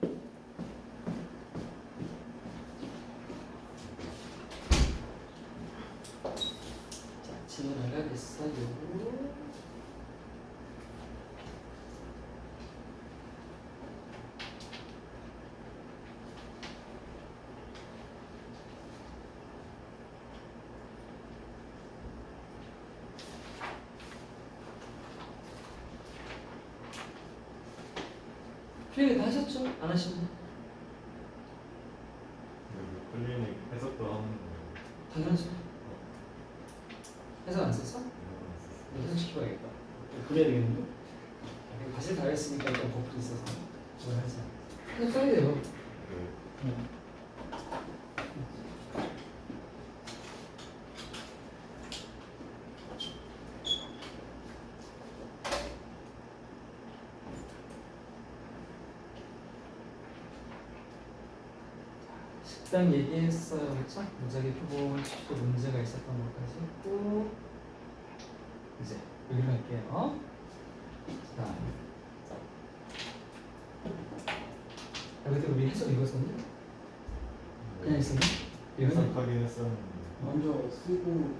자, 질문하겠어요. 클리닉 하셨죠? 안 하시나요? 클리닉 해석도 하는데 당연하죠. 해석 안 썼어? 해석시켜야겠다. 그래야 되겠는데? 과실 다 했으니까 좀 거부도 있어서 뭘 하지? 해석 써야 돼요. 식당 얘기했어요, 그렇죠? 무작위 표본 또 문제가 있었던 것까지 했고 이제 여기로 갈게요. 자, 그때 우리 해석 읽었었니? 그냥 있었니? 해석하긴 했었는데 먼저 쓰고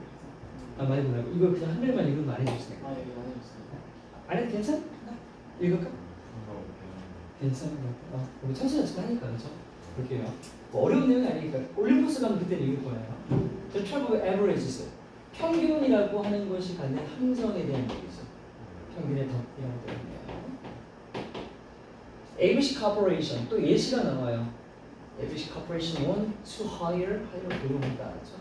아 많이 보라고. 이거 그냥 한 줄만 읽으면 안 해주세요. 아 여기 안에 있어요. 안 해도 괜찮아? 읽을까? 상관없긴 한데 괜찮은 것 같아. 우리 천천히 하니까 그렇죠? 볼게요. 뭐 어려운 내용이 아니니까 올림포스 가면 그때는 읽을 거예요. The trouble with averages. 평균이라고 하는 것이 갖는 함정에 대한 얘기죠. 평균의 덕이라고 되는데요. ABC Corporation 또 예시가 나와요. ABC Corporation want to hire 고용하다. 그렇죠?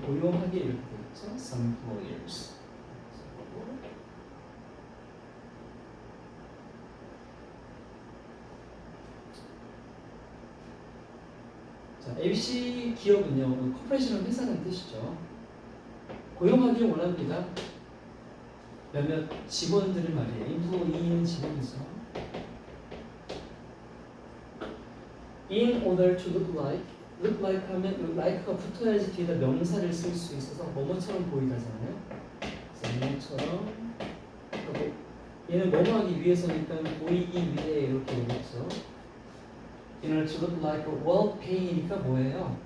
고용하기 이렇게 되겠죠. Some employers. 자, ABC 기업은요, 코퍼레이션은 회사는 뜻이죠. 고용하기를 원합니다. 몇몇 직원들을 말이에요. 인플로이는 직원이죠. In order to look like 하면 look like가 붙어야지 뒤에다 명사를 쓸 수 있어서 뭐뭐처럼 보이다잖아요. 그래서 뭐처럼 얘는 뭐뭐하기 위해서니까 보이기 위해 이렇게 되겠죠. In order to look like a well-pay니까 뭐예요?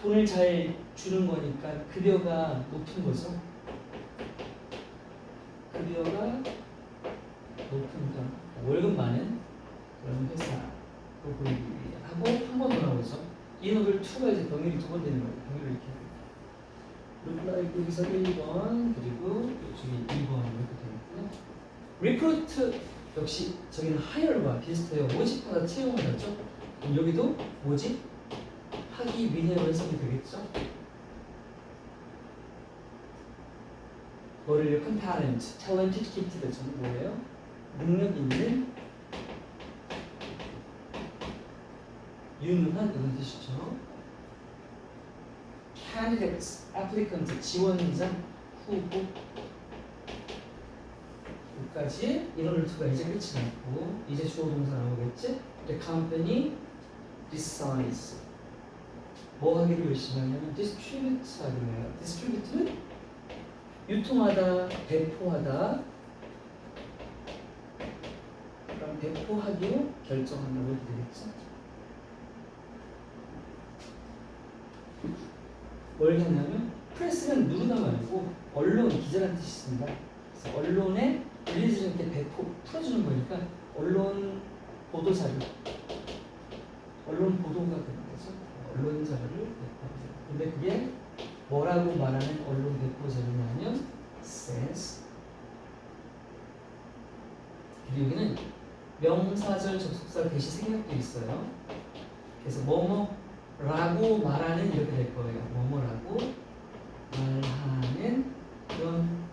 돈을 잘 주는 거니까 급여가 높은 거죠. 급여가 높은 월급 많은 그런 회사로 보이기 위해 하고 한 번 더 나오죠. In order to가 이제 병렬이 두 번 되는 거예요. 병렬을 이렇게 look like 여기서 1번 그리고 이쪽에 2번 이렇게 되겠고요. recruit 역시 저기는 hire와 비슷해요. 모집하다 채용을 하죠. 그럼 여기도 모집 하기 위해 완성이 되겠죠. 뭐를 competent, talented, gifted 저는 뭐예요? 능력 있는 유능한 이런 뜻이죠. candidates, applicant 지원자, 후보 여기까지 이런 루트가 이제 끝이 났고 이제 주어 동사 나오겠지? The company decides 뭐 하기를 열심히 하냐면 distribute 하기로 해요. distribute는 유통하다, 배포하다 그럼 배포하기로 결정한다고 해도 되겠죠? 뭘 하냐면 프레스는 누르다 말고 언론, 기자라는 뜻이 있습니다. 그래서 언론에 릴리즈 이렇게 배포, 풀어주는 거니까 언론 보도 자료 언론 보도가 되는 거죠. 언론 자료를 배포하죠. 근데 그게 뭐라고 말하는 언론 배포 자료냐면 says 그리고 여기는 명사절 접속사 대시 생략도 있어요. 그래서 뭐뭐라고 말하는 이렇게 될 거예요. 뭐뭐라고 말하는 그런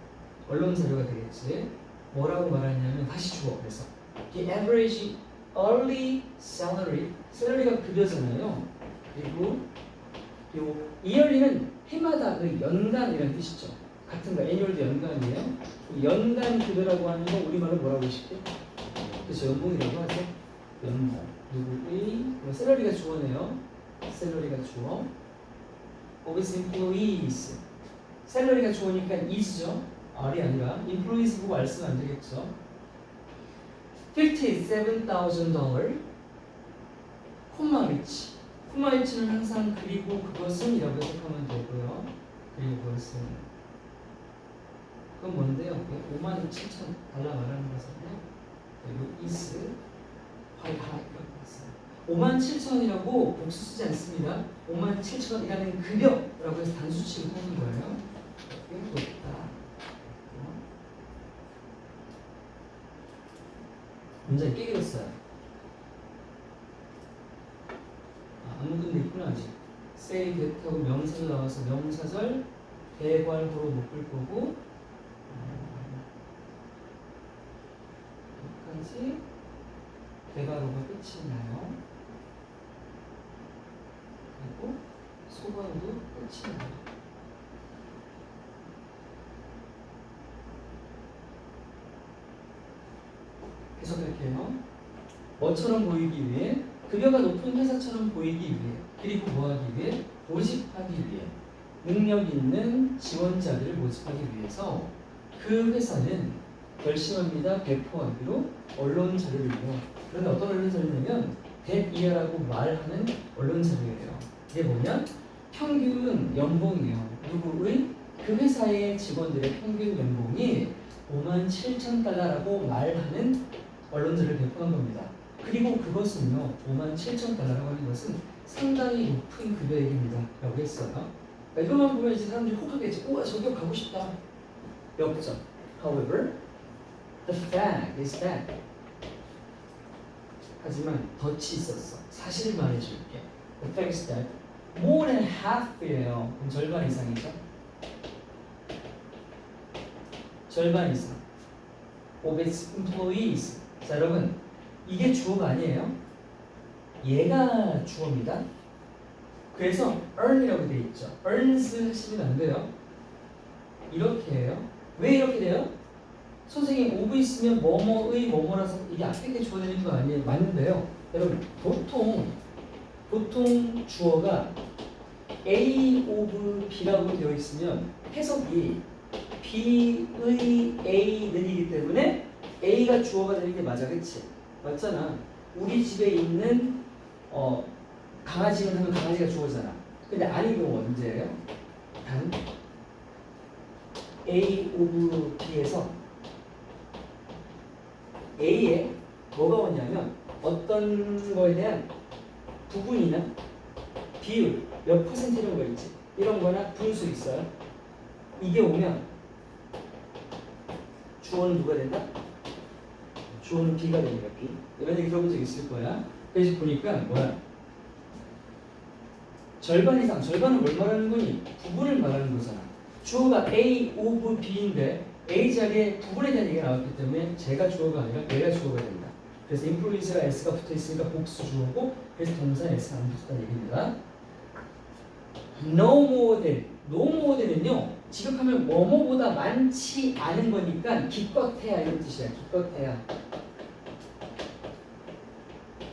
언론 자료가 되겠지. 뭐라고 말하냐면 다시 주어. 그래서 the average early salary 샐러리가 급여잖아요. 그리고 요 yearly는 해마다 그 연간이라는 뜻이죠. 같은 거 annual도 연간이에요. 연간 급여라고 하는 거 우리말로 뭐라고 쉽게? 그렇죠. 연봉이라고 하죠. 연봉. 누구의 샐러리가 주어네요. 샐러리가 주어. of its employees. 샐러리가 주어니까 is죠. R이 아니라 employees 보고 R 쓰면 안 되겠죠. $57,000 콤마 위치. 콤마 위치는 항상 그리고 그것은 이라고 해석하면 되고요. 그리고 그것은 그건 뭔데요? 57,000달러 말하는 거잖아요. 그리고 is quite high 이라고 했어요. 57,000이라고 복수 쓰지 않습니다. 57,000이라는 급여라고 해서 단수치를 뽑는 거예요. 이게 높다. 문장이 꽤 길었어요. 아무것도 있구나 아직. say that하고 명사절 나와서 명사절 대괄호로 묶을 거고 여기까지 대괄호가 끝이 나요. 그리고 소괄호도 끝이 나요. 해석할게요. 뭐처럼 보이기 위해? 급여가 높은 회사처럼 보이기 위해, 그리고 뭐하기 위해? 모집하기 위해, 능력 있는 지원자들을 모집하기 위해서 그 회사는 결심합니다. 배포하기로 언론 자료를요. 그런데 어떤 언론 자료냐면 대이하라고 말하는 언론 자료예요. 이게 뭐냐? 평균 연봉이에요. 누구의? 그 회사의 직원들의 평균 연봉이 57,000달러라고 말하는 언론 자료를 배포한 겁니다. 그리고 그것은요, 57,000달러라고 하는 것은 상당히 높은 급여 얘기입니다. 라고 했어요. 그러니까 이것만 보면 이제 사람들이 혹하겠지. 우와, 저기 가고 싶다. 역점. However, the fact is that. 하지만 덫이 있었어. 사실을 말해줄게. The fact is that more than half이에요. 그럼 절반 이상이죠. 절반 이상. of its employees. 자, 여러분. 이게 주어가 아니에요. 얘가 주어입니다. 그래서 earn이라고 되어 있죠. earns 하시면 안 돼요. 이렇게 해요. 왜 이렇게 돼요? 선생님 of 있으면 뭐뭐의 뭐뭐라서 이게 앞에 게 주어 되는 거 아니에요? 맞는데요. 여러분 보통 주어가 A of B라고 되어 있으면 해석이 B의 A는 이기 때문에 A가 주어가 되는 게 맞아, 그치? 맞잖아. 우리 집에 있는 강아지는 하면 강아지가 주어잖아. 근데 아닌 경우 언제예요? 단 A of B에서 A에 뭐가 오냐면 어떤 거에 대한 부분이나 비율 몇 퍼센트 이런 거 있지. 이런 거나 분수 있어요. 이게 오면 주어는 누가 된다? 주어는 B가 됩니다. B. 이런 얘기 들어본 적 있을 거야. 그래서 보니까 뭐야? 절반 이상, 절반은 뭘 말하는 거니? 부분을 말하는 거잖아. 주어가 A of B인데 A 자리에 부분에 대한 얘기가 나왔기 때문에 제가 주어가 아니라 얘가 주어가 된다. 그래서 employees가 S가 붙어 있으니까 복수 주어고 그래서 동사 S가 안 붙었다는 얘기입니다. No more than. No more than은요. 지급하면 뭐뭐보다 많지 않은 거니까 기껏해야 이런 뜻이야. 기껏해야.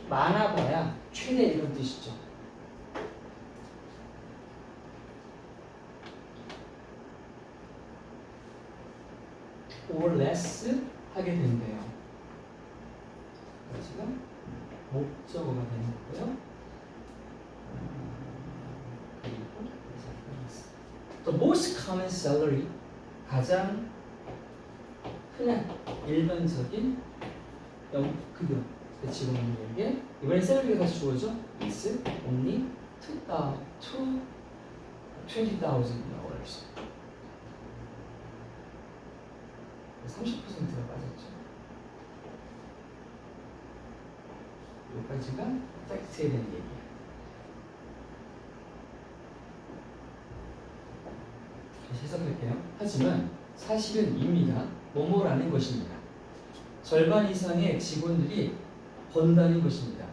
많아봐야 최대 이런 뜻이죠. or less 하게 된대요. 지금 목적어가 되는 거고요. 그리고 the most common salary 가장 흔한 일반적인 급여 직원들에게 이번엔 셀러리가 다시 주어져 is only $20,000. 30%가 빠졌죠. 여기까지가 팩트에 대한 얘기야. 다시 해석할게요. 하지만 사실은 입니다. 뭐뭐라는 것입니다. 절반 이상의 직원들이 번다는 것입니다.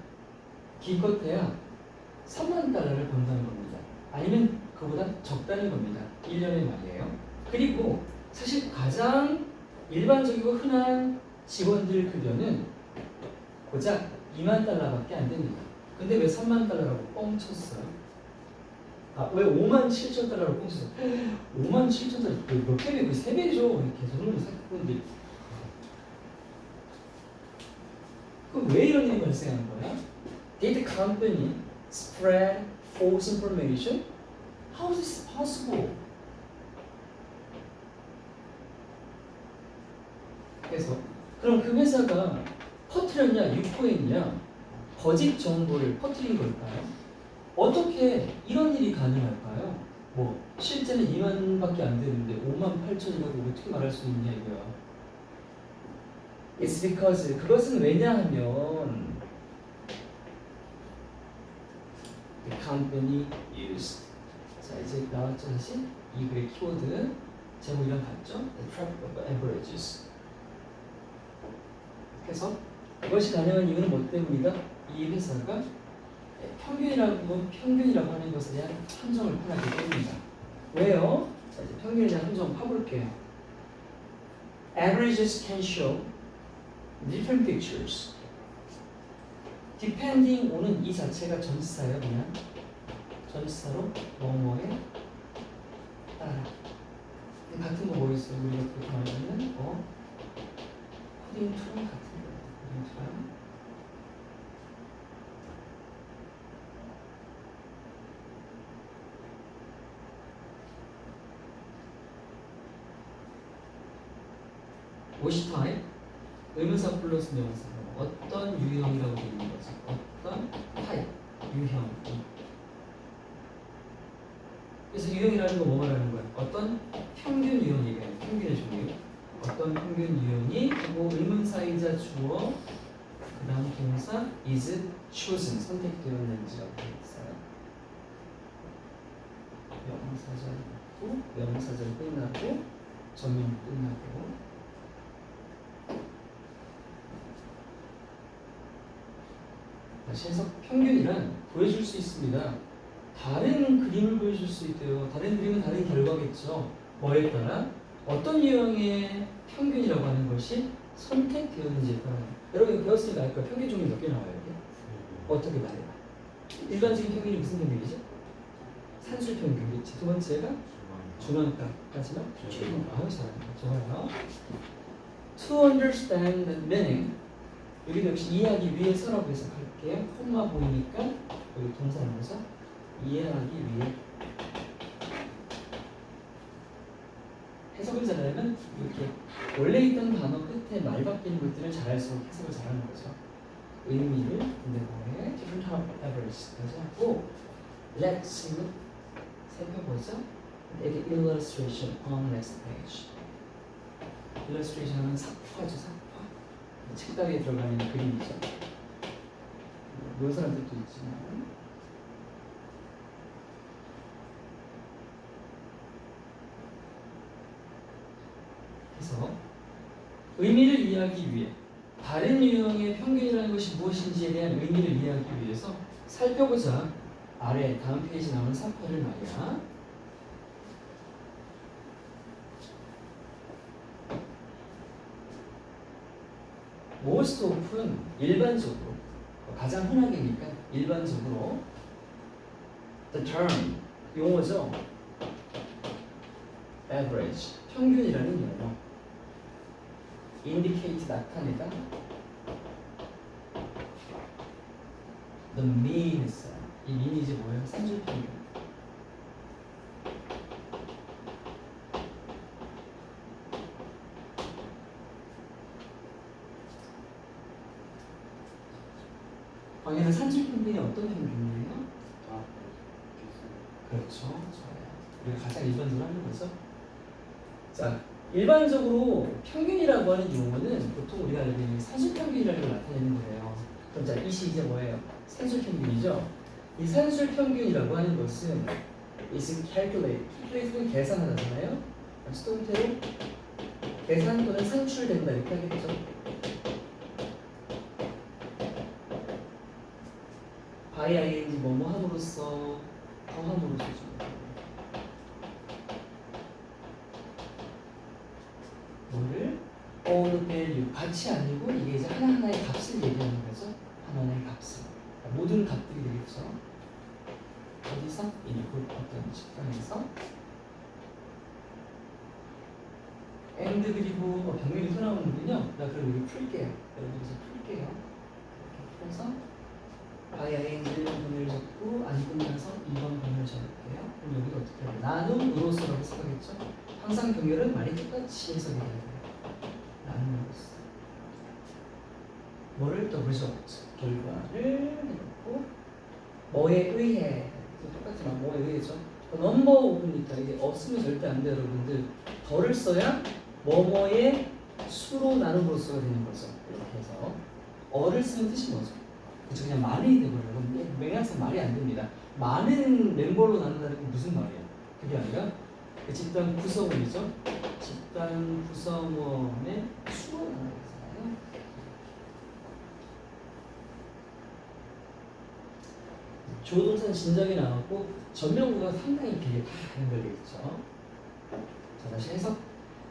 기껏해야 3만 달러를 번다는 겁니다. 아니면 그보다 적다는 겁니다. 1년의 말이에요. 그리고 사실 가장 일반적이고 흔한 직원들 급여는 고작 2만 달러밖에 안 됩니다. 근데 왜 3만 달러라고 뻥쳤어요? 왜 5만 7천 달러라고 뻥쳤어요? 5만 7천 달러 몇 배면 3배죠. 이렇게 저놈을 생각하는데 그럼 왜 이런 일이 발생한 거야? Did the company spread false information? How is this possible? 그래서 그럼 그 회사가 퍼뜨렸냐, 유포했냐, 거짓 정보를 퍼뜨린 걸까요? 어떻게 이런 일이 가능할까요? 뭐 실제는 2만밖에 안 되는데 5만 8천이라고 어떻게 말할 수 있냐 이거야. It's because 그것은 왜냐하면 the company used 자 이제 나왔죠 다시 이 글의 키워드 제목이랑 같죠? The trap of averages. 그래서 그것이 가능한 이유는 뭐 때문이다? 이 회사가 평균이라고 하는 것에 대한 함정을 파놨기 때문이다. 왜요? 자 이제 평균에 대한 함정 파볼게요. Averages can show different pictures. Depending on은 이 자체가 전치사예요, 그냥 전치사로 뭐뭐에 따라. 같은 거 뭐 있어요? 우리가 그렇게 말하면 according to랑 같은 거예요. according to랑. 모시 타입 의문사 플러스 명사 어떤 유형이라고 되어 있는 거지? 어떤 타입 유형. 그래서 유형이라는 거 뭐 말하는 거야? 어떤 평균 유형 얘기하는 평균의 종류. 어떤 평균 유형이 그리고 의문사이자 주어 그 다음 동사 is chosen 선택되었는지라고 되어 있어요. 명사절 있고 명사절 끝나고 전면 끝나고. 다시 해서 평균이란 보여줄 수 있습니다. 다른 그림을 보여줄 수 있대요. 다른 그림은 다른 결과겠죠. 뭐에 따라 어떤 유형의 평균이라고 하는 것이 선택되었는지에 따라. 여러분 이거 배웠으니까 알 거예요. 평균 종류 몇 개 나와요? 이게? 어떻게 말해봐. 일반적인 평균이 무슨 평균이죠? 산술 평균. 그렇지. 두 번째가 중앙값까지만 최고값. 잘합니다. 좋아요. To understand the meaning. 여기도 역시 이해하기 위해서라고 해석할게요. 콤마 보이니까 여기 동사입니다. 이해하기 위해. 해석을 잘하려면 이렇게 원래 있던 단어 끝에 말 바뀌는 것들을 잘할수록 해석을 잘하는 거죠. 의미를 근데 뭐에 different type of average까지 하고 let's look 살펴보죠. 이게 illustration on next page. illustration은 삭화죠, 삭화. 책가위에 들어가 있는 그림이죠. 묘사들도 있지만 그래서 의미를 이해하기 위해 다른 유형의 평균이라는 것이 무엇인지에 대한 의미를 이해하기 위해서 살펴보자. 아래 다음 페이지 나오는 삭화를 말이야. most often 일반적으로 가장 흔하게니까 일반적으로 the term 용어죠. average 평균이라는 용어 indicate 나타내다 the mean 있어요. 이 mean이 이제 뭐예요? 산술 평균. 방에는 산술 평균이 어떤 평균이에요? 그렇죠. 좋아요. 우리가 가장 일반적으로 하는 거죠. 자, 일반적으로 평균이라고 하는 용어는 보통 우리가 알고 있는 산술 평균이라는 걸 나타내는 거예요. 그럼 자, 이시 이제 뭐예요? 산술 평균이죠. 이 산술 평균이라고 하는 것은 is calculate. calculate는 계산하잖아요. 수동태로 계산 또는 산출된다 이렇게 하겠죠. by ing 뭐뭐 함으로써 더함으로써 뭐를 all value 값이 아니고 이게 이제 하나하나의 값을 얘기하는 거죠. 하나하나의 값을 모든 값들이 되겠죠. 어디서? 인풋 어떤 측정에서 and 그리고 병렬이 또 나오는군요. 나 그럼 여기 풀게요. 여러분 이제 풀게요. IING를 번호를 적고 안 끝나서 2번 번호를 적을게요. 그럼 여기도 어떻게 해요? 나눔으로서라고 생각했죠? 항상 병렬은 많이 똑같이 해석이 돼야 돼요. 나눔으로서. 뭐를 더 result 결과를 해놓고 뭐에 의해 똑같지만 뭐에 의해죠. 넘버 오브니까 이게 없으면 절대 안 돼요, 여러분들. 덜을 써야 뭐뭐의 수로 나눔으로써가 되는 거죠. 이렇게 해서 어를 쓰는 뜻이 뭐죠? 그쵸, 그냥 많이 돼버려요. 그럼 맥락상 말이 안 됩니다. 많은 멤버로 나눈다는 건 무슨 말이에요? 그게 아니라 그 집단 구성원이죠. 집단 구성원의 수로 나누는 거잖아요. 조동사는 진작에 나왔고 전명구가 상당히 길게 다 연결되어 있죠. 자, 다시 해석.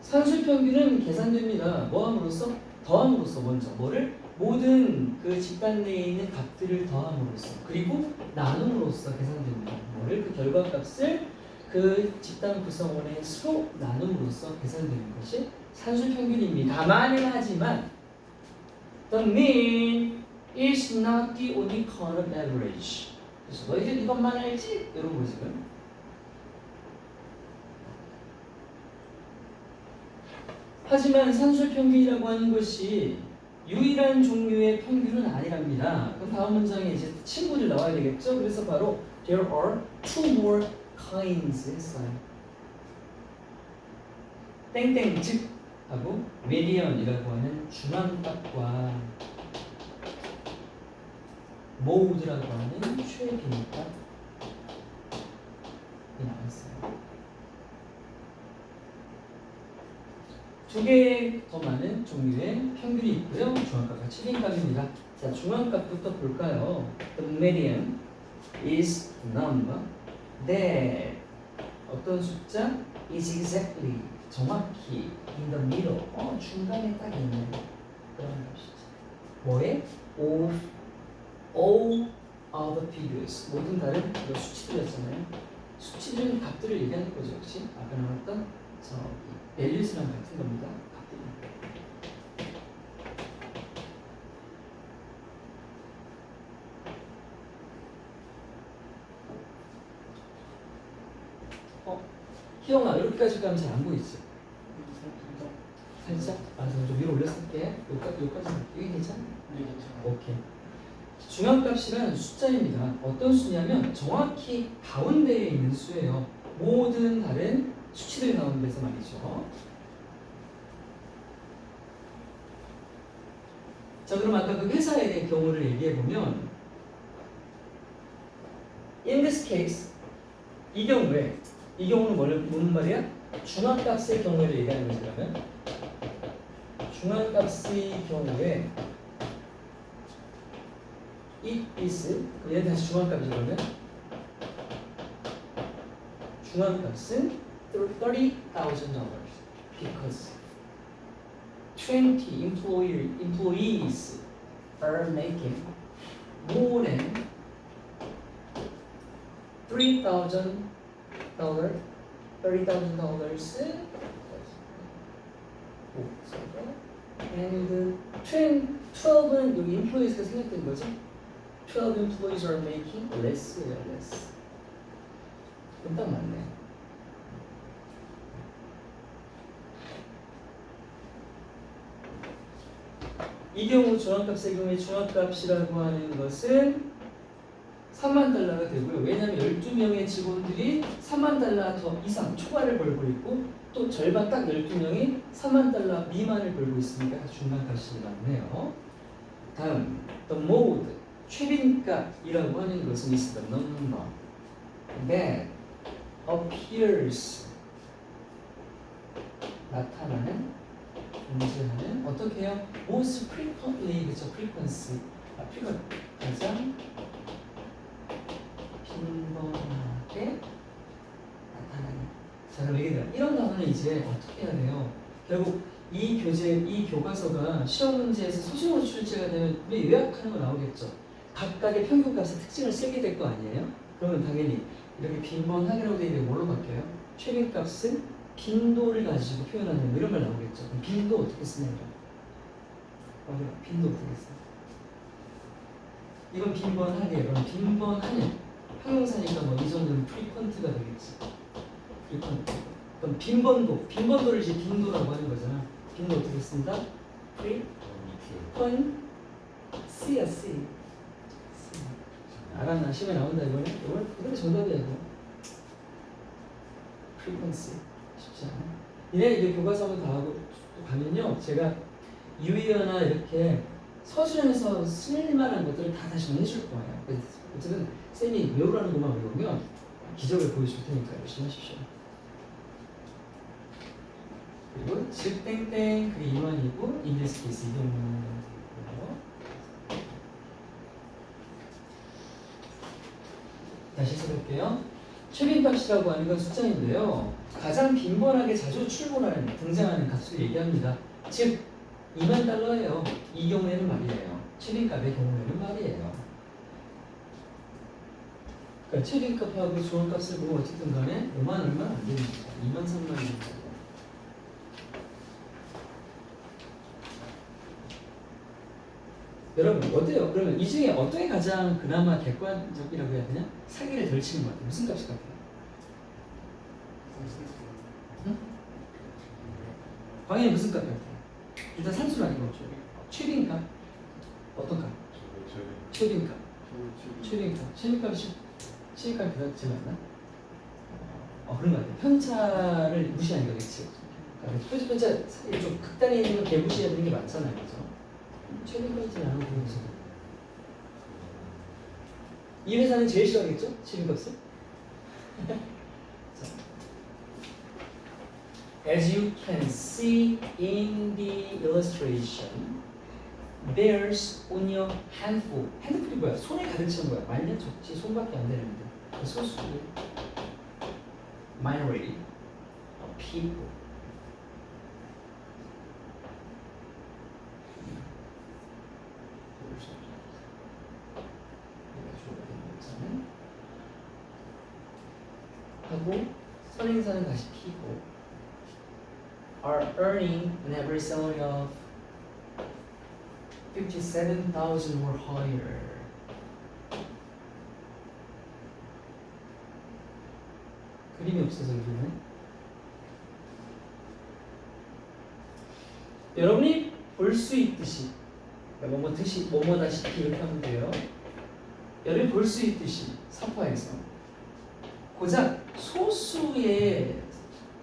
산술평균은 계산됩니다. 뭐함으로써? 더함으로써. 먼저 뭐를? 모든 그 집단 내에 있는 값들을 더함으로써 그리고 나눔으로써 계산됩니다. 뭐를? 그 결과값을 그 집단 구성원의 수로 나눔으로써 계산되는 것이 산술평균입니다만은 하지만 the mean is not the only kind of average. 그래서 너희들 이것만 알지? 이런 거 지금. 하지만 산술평균이라고 하는 것이 유일한 종류의 평균은 아니랍니다. 그럼 다음 문장에 이제 친구들 나와야 되겠죠? 그래서 바로 there are two more kinds 했어요. 땡땡 즉 하고 median이라고 하는 중앙값과 모드라고 하는 최빈값이 나왔어요. 두 개의 더 많은 종류의 평균이 있고요. 중앙값과 최빈값입니다. 자, 중앙값부터 볼까요? The median is the number that 어떤 숫자 is exactly 정확히 in the middle 중간에 딱 있는 그런 값이죠. 뭐에? of all other figures 모든 다른 수치들이었잖아요. 수치들은 값들을 얘기하는 거죠. 역시 아까 나왔던 저기 values랑 같은 겁니다. 값들이. 희영아 여기까지 가면 잘 안 보이지? 살짝? 알았어. 좀 위로 올렸을게. 여기까지 이게 괜찮아? 네, 괜찮아요. 오케이. 중앙값이란 숫자입니다. 어떤 수냐면 정확히 가운데에 있는 수예요. 모든 다른 수치들 가운데서 말이죠. 자, 그럼 아까 그 회사에 대한 경우를 얘기해 보면 in this case 이 경우에 이 경우는 무슨 말이야? 중앙값의 경우를 얘기하는 거지. 그러면 중앙값의 경우에 it is 얘는 다시 중앙값이죠. 그러면 중앙값은 $30,000 because 20 employees are making more than $30,000 and 12은 여기 employees가 생략된 거죠. 12 employees are making less. 그럼 딱 맞네. 이 경우 중앙값의 경우에 중앙값이라고 하는 것은 3만 달러가 되고요. 왜냐하면 12명의 직원들이 3만 달러 더 이상 초과를 벌고 있고 또 절반 딱 12명이 3만 달러 미만을 벌고 있으니까 중간값이 맞네요. 다음 the mode 최빈값이라고 하는 것은 is the number that appears 나타나는 존재하는 어떻게 해요? most frequently 그쵸 frequency 가장 빈번하게 나타나는. 자, 그럼 얘기해요. 이런 단어는 이제 어떻게 해야 돼요? 결국 이 교과서가 시험 문제에서 소수로 출제가 되면 우리 요약하는 거 나오겠죠. 각각의 평균값의 특징을 쓰게 될 거 아니에요? 그러면 당연히 이렇게 빈번하게라고 되어 있는데 뭘로 바뀌어요? 최빈값은 빈도를 가지고 표현하는 뭐 이런 말 나오겠죠. 그럼 빈도 어떻게 쓰냐고. 빈도 어떻게 써요? 이건 빈번하게, 그럼 빈번하는 형용사니까 뭐 이 정도는 frequent가 되겠지. frequent. 그럼 빈번도를 이제 빈도라고 하는 거잖아. 빈도 어떻게 쓴다? frequency야, C. 알았나? 시험에 나온다 이거는. 이건 정답이야 이거. frequency. 쉽지 않아. 얘네 이제 교과서 한번 다 하고 또 가면요, 제가 유의어나 이렇게 서술형에서 쓸만한 것들을 다 다시 정리해줄 거예요. 그래서 어쨌든 쌤이 외우라는 것만 외우면 기적을 보여줄 테니까 열심히 하십시오. 그리고 즉 땡땡 그게 이만이고 in this case 이 경우는 다시 써볼게요. 최빈값이라고 하는 건 숫자인데요, 가장 빈번하게 자주 출몰하는 등장하는 값을 얘기합니다. 즉 2만 달러예요. 이 경우에는 말이에요. 최빈값의 경우에는 말이에요. 그러니까 최빈값하고 좋은값을 보면 어쨌든 간에 5만 얼마 안 됩니다. 2만 3만 입니다. 여러분 어때요? 그러면 이 중에 어떤 게 가장 그나마 객관적이라고 해야 되냐? 사기를 덜 치는 것 같아요. 무슨 값일 것 같아요? 응? 광현이 무슨 값일 것 같아요? 일단 산수는 아닌 거죠. 최빈값? 어떤 값? 최빈값. 최빈값이 그렇지 않나? 그런 것 같아요. 편차를 무시하는 거겠지. 그러니까 편차 좀 극단에 있는 건 개무시해야 되는 게 많잖아요, 그죠? 최빈값은 안 하고 그러면서 이 회사는 제일 싫어하겠죠? 최빈값을? As you can see in the illustration, there's only a handful. 핸드풀이 뭐야? 손에 가득 채운 거야. 많냐? 적지? 손밖에 안 되는데. 소수. Minority of people. 하고 선행사는 다시 people are earning an average salary of 57,000 or higher. 그림이 없어서 여기는 여러분이 볼 수 있듯이 뭐뭐 다시피 이렇게 하면 돼요. 여러분이 볼 수 있듯이 사파에서 고작 소수의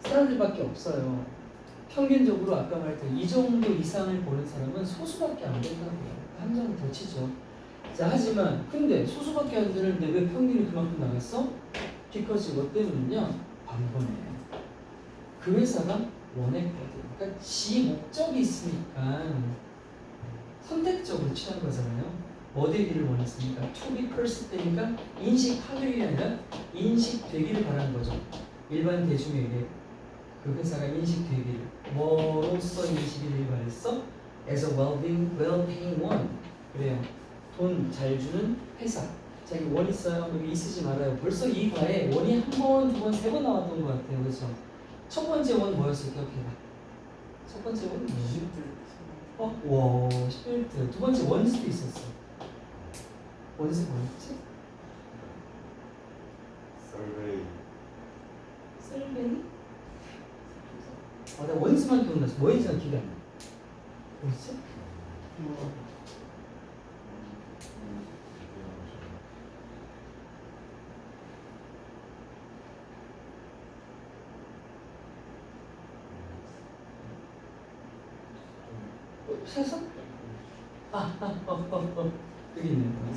사람들밖에 없어요. 평균적으로 아까 말했던 이 정도 이상을 보는 사람은 소수밖에 안 된다고요. 한 장 더 치죠. 자, 하지만 근데 소수밖에 안 되는데 왜 평균이 그만큼 나갔어? because 뭐 때문이냐? 방번이에요. 그 회사가 원했거든. 그러니까 지 목적이 있으니까 선택적으로 취한 거잖아요. 뭐 되기를 원했습니까? to be perceived니까 인식하기가 아니라 인식되기를 바라는 거죠. 일반 대중에게 그 회사가 인식되기를 뭐로써 인식되기를 바랬어? as a well-paying one. 그래요. 돈 잘 주는 회사. 자, 여기 원 있어요. 여기 쓰지 말아요. 벌써 이 과에 원이 한 번, 두 번, 세 번 나왔던 것 같아요. 그렇죠? 첫 번째 원 뭐였을까? 기억해봐. 첫 번째 원 와, 11등. 두 번째 원스도 있었어. 원스 뭐였지? 설베이? 나 원스만 기억났어. 뭐였는지 기억이 안 나. 뭐였지? 찾았어? 여기 있네.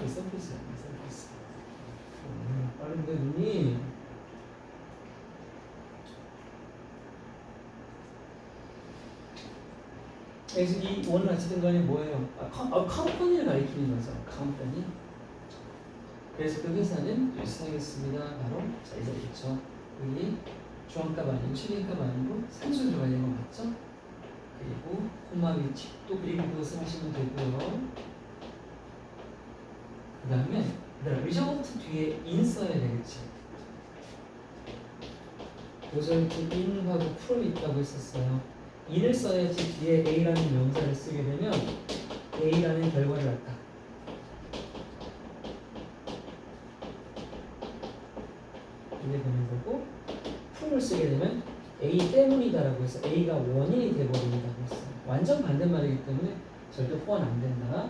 샘플스. 빠른데 눈이. 그래서 이 원을 어찌든 간에 뭐예요? 컴퍼니를 가리키는 거죠. 컴퍼니. 그래서 그 회사는 일상이었습니다. 바로 자, 이제 있죠. 여기 주황값 아니고 최빈값 아니고 산수 들어가야 되는 거 맞죠? 그리고 콤마 위치 또 그리고 그것을 하시면 되고요. 그 다음에 result 뒤에 in 써야 되겠지. result in하고 from 있다고 했었어요. in을 써야지 뒤에 A라는 명사를 쓰게 되면 A라는 결과를 갖다 쓰게 되면 A 때문이다라고 해서 A가 원인이 돼버린다고 했어요. 완전 반대말이기 때문에 절대 호환 안 된다.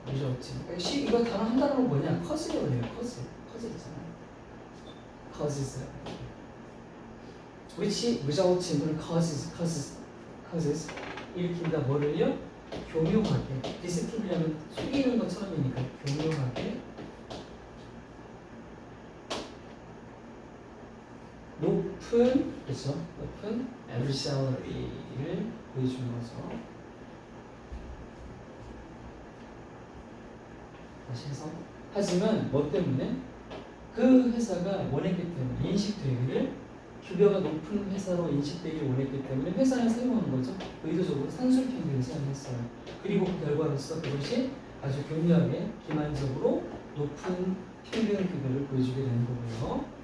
result이. 이거 단어 한 단어로 뭐냐? cause라고 해요. cause잖아요. causes. which results in causes 일으킨다 뭐를요? 교묘하게. 디스플이라면 속이는 것처럼이니까 교묘하게 높은 그렇죠? 높은 average salary를 보여주는 거죠. 다시 해서 하지만 뭐 때문에 그 회사가 원했기 때문에 인식되기를 급여가 높은 회사로 인식되길 원했기 때문에 회사를 사용한 거죠. 의도적으로 산술평균을 사용했어요. 그리고 그 결과로서 그것이 아주 교묘하게 기만적으로 높은 평균 급여를 보여주게 되는 거고요.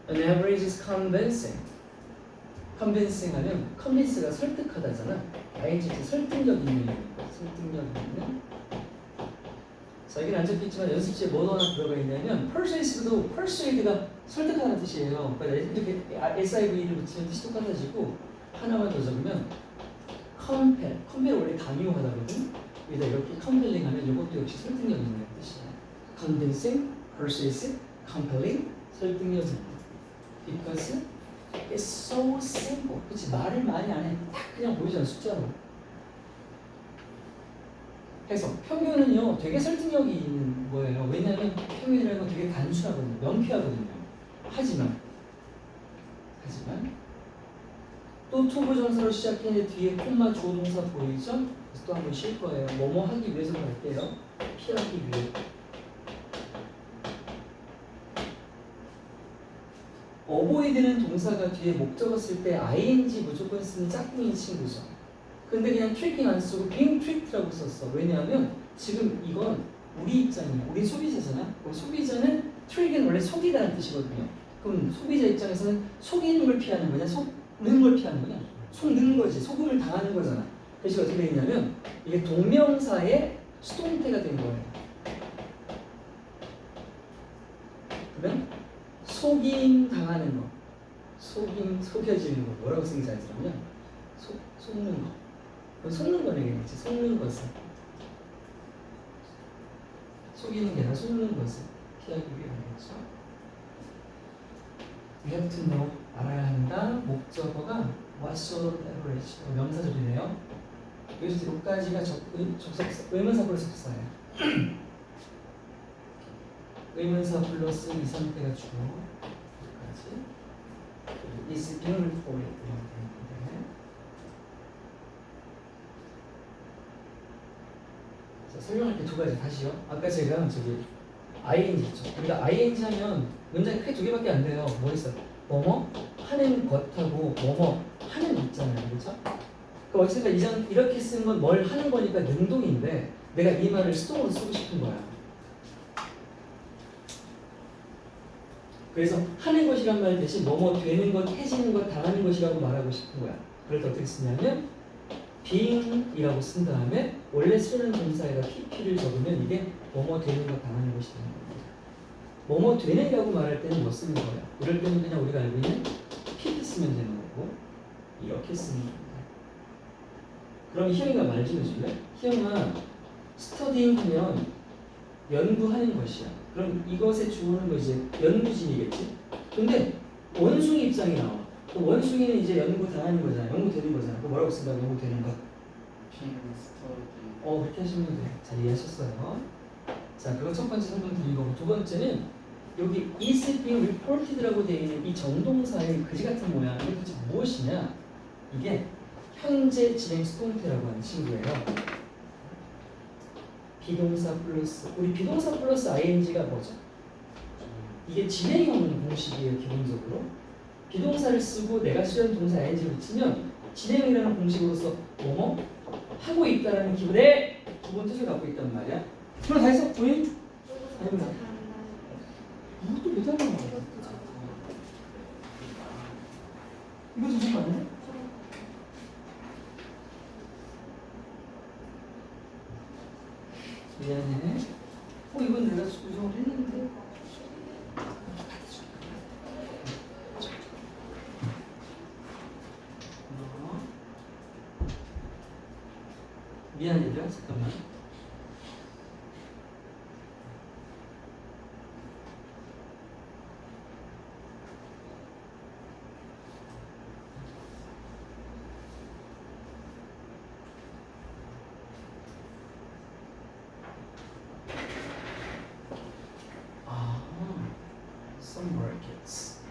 An average is convincing. convincing 하면 convince가 설득하다잖아. ING 설득력 있는 거니까 설득력 있는. 자, 여기는 안 적혀있지만 연습지에 뭐가 하나 들어가 있냐면 persuade도 persuade가 설득하는 뜻이에요. 그러니까 이렇게 SIV를 붙이면 뜻이 똑같아지고 하나만 더 적으면 compel. compel 원래 강요하다거든. 여기다 이렇게 compelling 하면 이것도 역시 설득력 있는 뜻이야. convincing, persuasive, compelling, 설득력 있는. Because it's so simple. 그치? 말을 많이 안 해. 딱 그냥 보이잖아, 숫자로. 그래서 평균은요, 되게 설득력이 있는 거예요. 왜냐하면 평균이라는 건 되게 단순하거든요. 명쾌하거든요. 하지만 또 투부정사로 시작했는데 뒤에 콤마 주어동사 보이죠? 그래서 또 한번 쉴 거예요. 뭐뭐 하기 위해서 갈게요. 피하기 위해. 어보이드는 동사가 뒤에 목적어 쓸 때 ing 무조건 쓰는 짝꿍인 친구죠. 근데 그냥 트리킹 안 쓰고 being tricked라고 썼어. 왜냐하면 지금 이건 우리 입장이야. 우리 소비자잖아. 그럼 소비자는 트릭은 원래 속이다는 뜻이거든요. 그럼 소비자 입장에서는 속이는 걸 피하는 거냐? 속는 걸 피하는 거냐? 속는 거지. 속음을 당하는 거잖아. 그래서 어떻게 되냐면 이게 동명사의 수동태가 된 거예요. 그러면 속임 당하는 거, 속여지는 거, 뭐라고 쓰기 잘 들으면 속는 거. 속는 거네, 그렇지? 속는 것을. 속이는 게 아니라 속는 것을 피하기 위함이죠. We have to know, 알아야 한다. 목적어가 what sort of average, 명사절이네요. 여기서 여기까지가 의문사 플러스 접사예요. 의문사 플러스 이 상태가 주어. 여기까지. is being reported. 설명할 때 두 가지 다시요. 아까 제가 ing 있죠. 우리가 ing 하면 문장이 크게 두 개밖에 안 돼요. 뭐 있어? 뭐뭐 하는 것하고 뭐뭐 하는 있잖아요. 그렇죠? 그러니까 어쨌든 이렇게 쓴 건 뭘 하는 거니까 능동인데 내가 이 말을 수동으로 쓰고 싶은 거야. 그래서 하는 것이란 말 대신 뭐뭐 되는 것, 해지는 것, 당하는 것이라고 말하고 싶은 거야. 그럴 때 어떻게 쓰냐면 being이라고 쓴 다음에 원래 쓰는 동사에다 pp를 적으면 이게 뭐뭐 되는 것, 당하는 것이 되는 겁니다. 뭐뭐 되는이라고 말할 때는 뭐 쓰는 거야? 이럴 때는 그냥 우리가 알고 있는 pp 쓰면 되는 거고 이렇게 쓰는 겁니다. 그럼 희영이가 말 좀 해줄래? 희영아, 스터디잉 하면 연구하는 것이야. 그럼 이것의 주어는 뭐 이제 연구진이겠지? 근데 원숭이 입장이 나와. 그 원숭이는 이제 연구 당하는 거잖아. 연구되는 거잖아. 그거 뭐라고 쓴다고? 연구되는 것. 그렇게 하시면 돼. 잘 이해하셨어요. 자, 그거 첫 번째 설명 드린 거고, 두 번째는 여기 is being reported라고 되어 있는 이 정동사의 그지 같은 모양. 이게 도대체 무엇이냐? 이게 현재 진행 수동태라고 하는 친구예요. 비동사 플러스, 우리 비동사 플러스 ing가 뭐죠? 이게 진행형 공식이에요. 기본적으로 비동사를 쓰고 내가 수련 동사 ing를 붙이면 진행이라는 공식으로서 뭐뭐 하고 있다라는 기본의 기본 뜻을 갖고 있단 말이야. 그럼 다 해서 보인? 아닙니다. 이것도 왜 다른 거야? 이거 좀 잠깐만요. 미안해. 미안 얘들아 잠깐만. 아, some markets.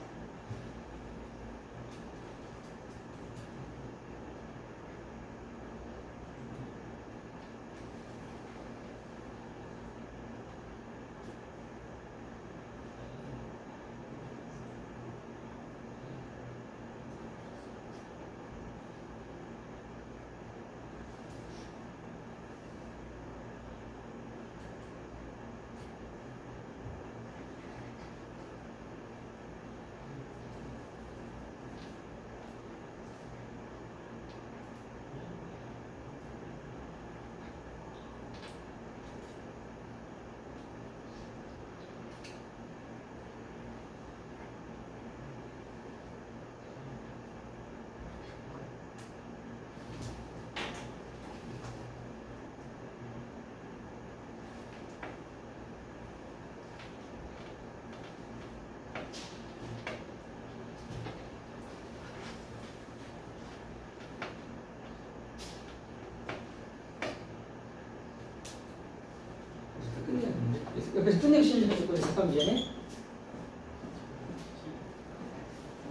옆에서 끝내고 싶은 좀 있거든. 잠깐 미안해.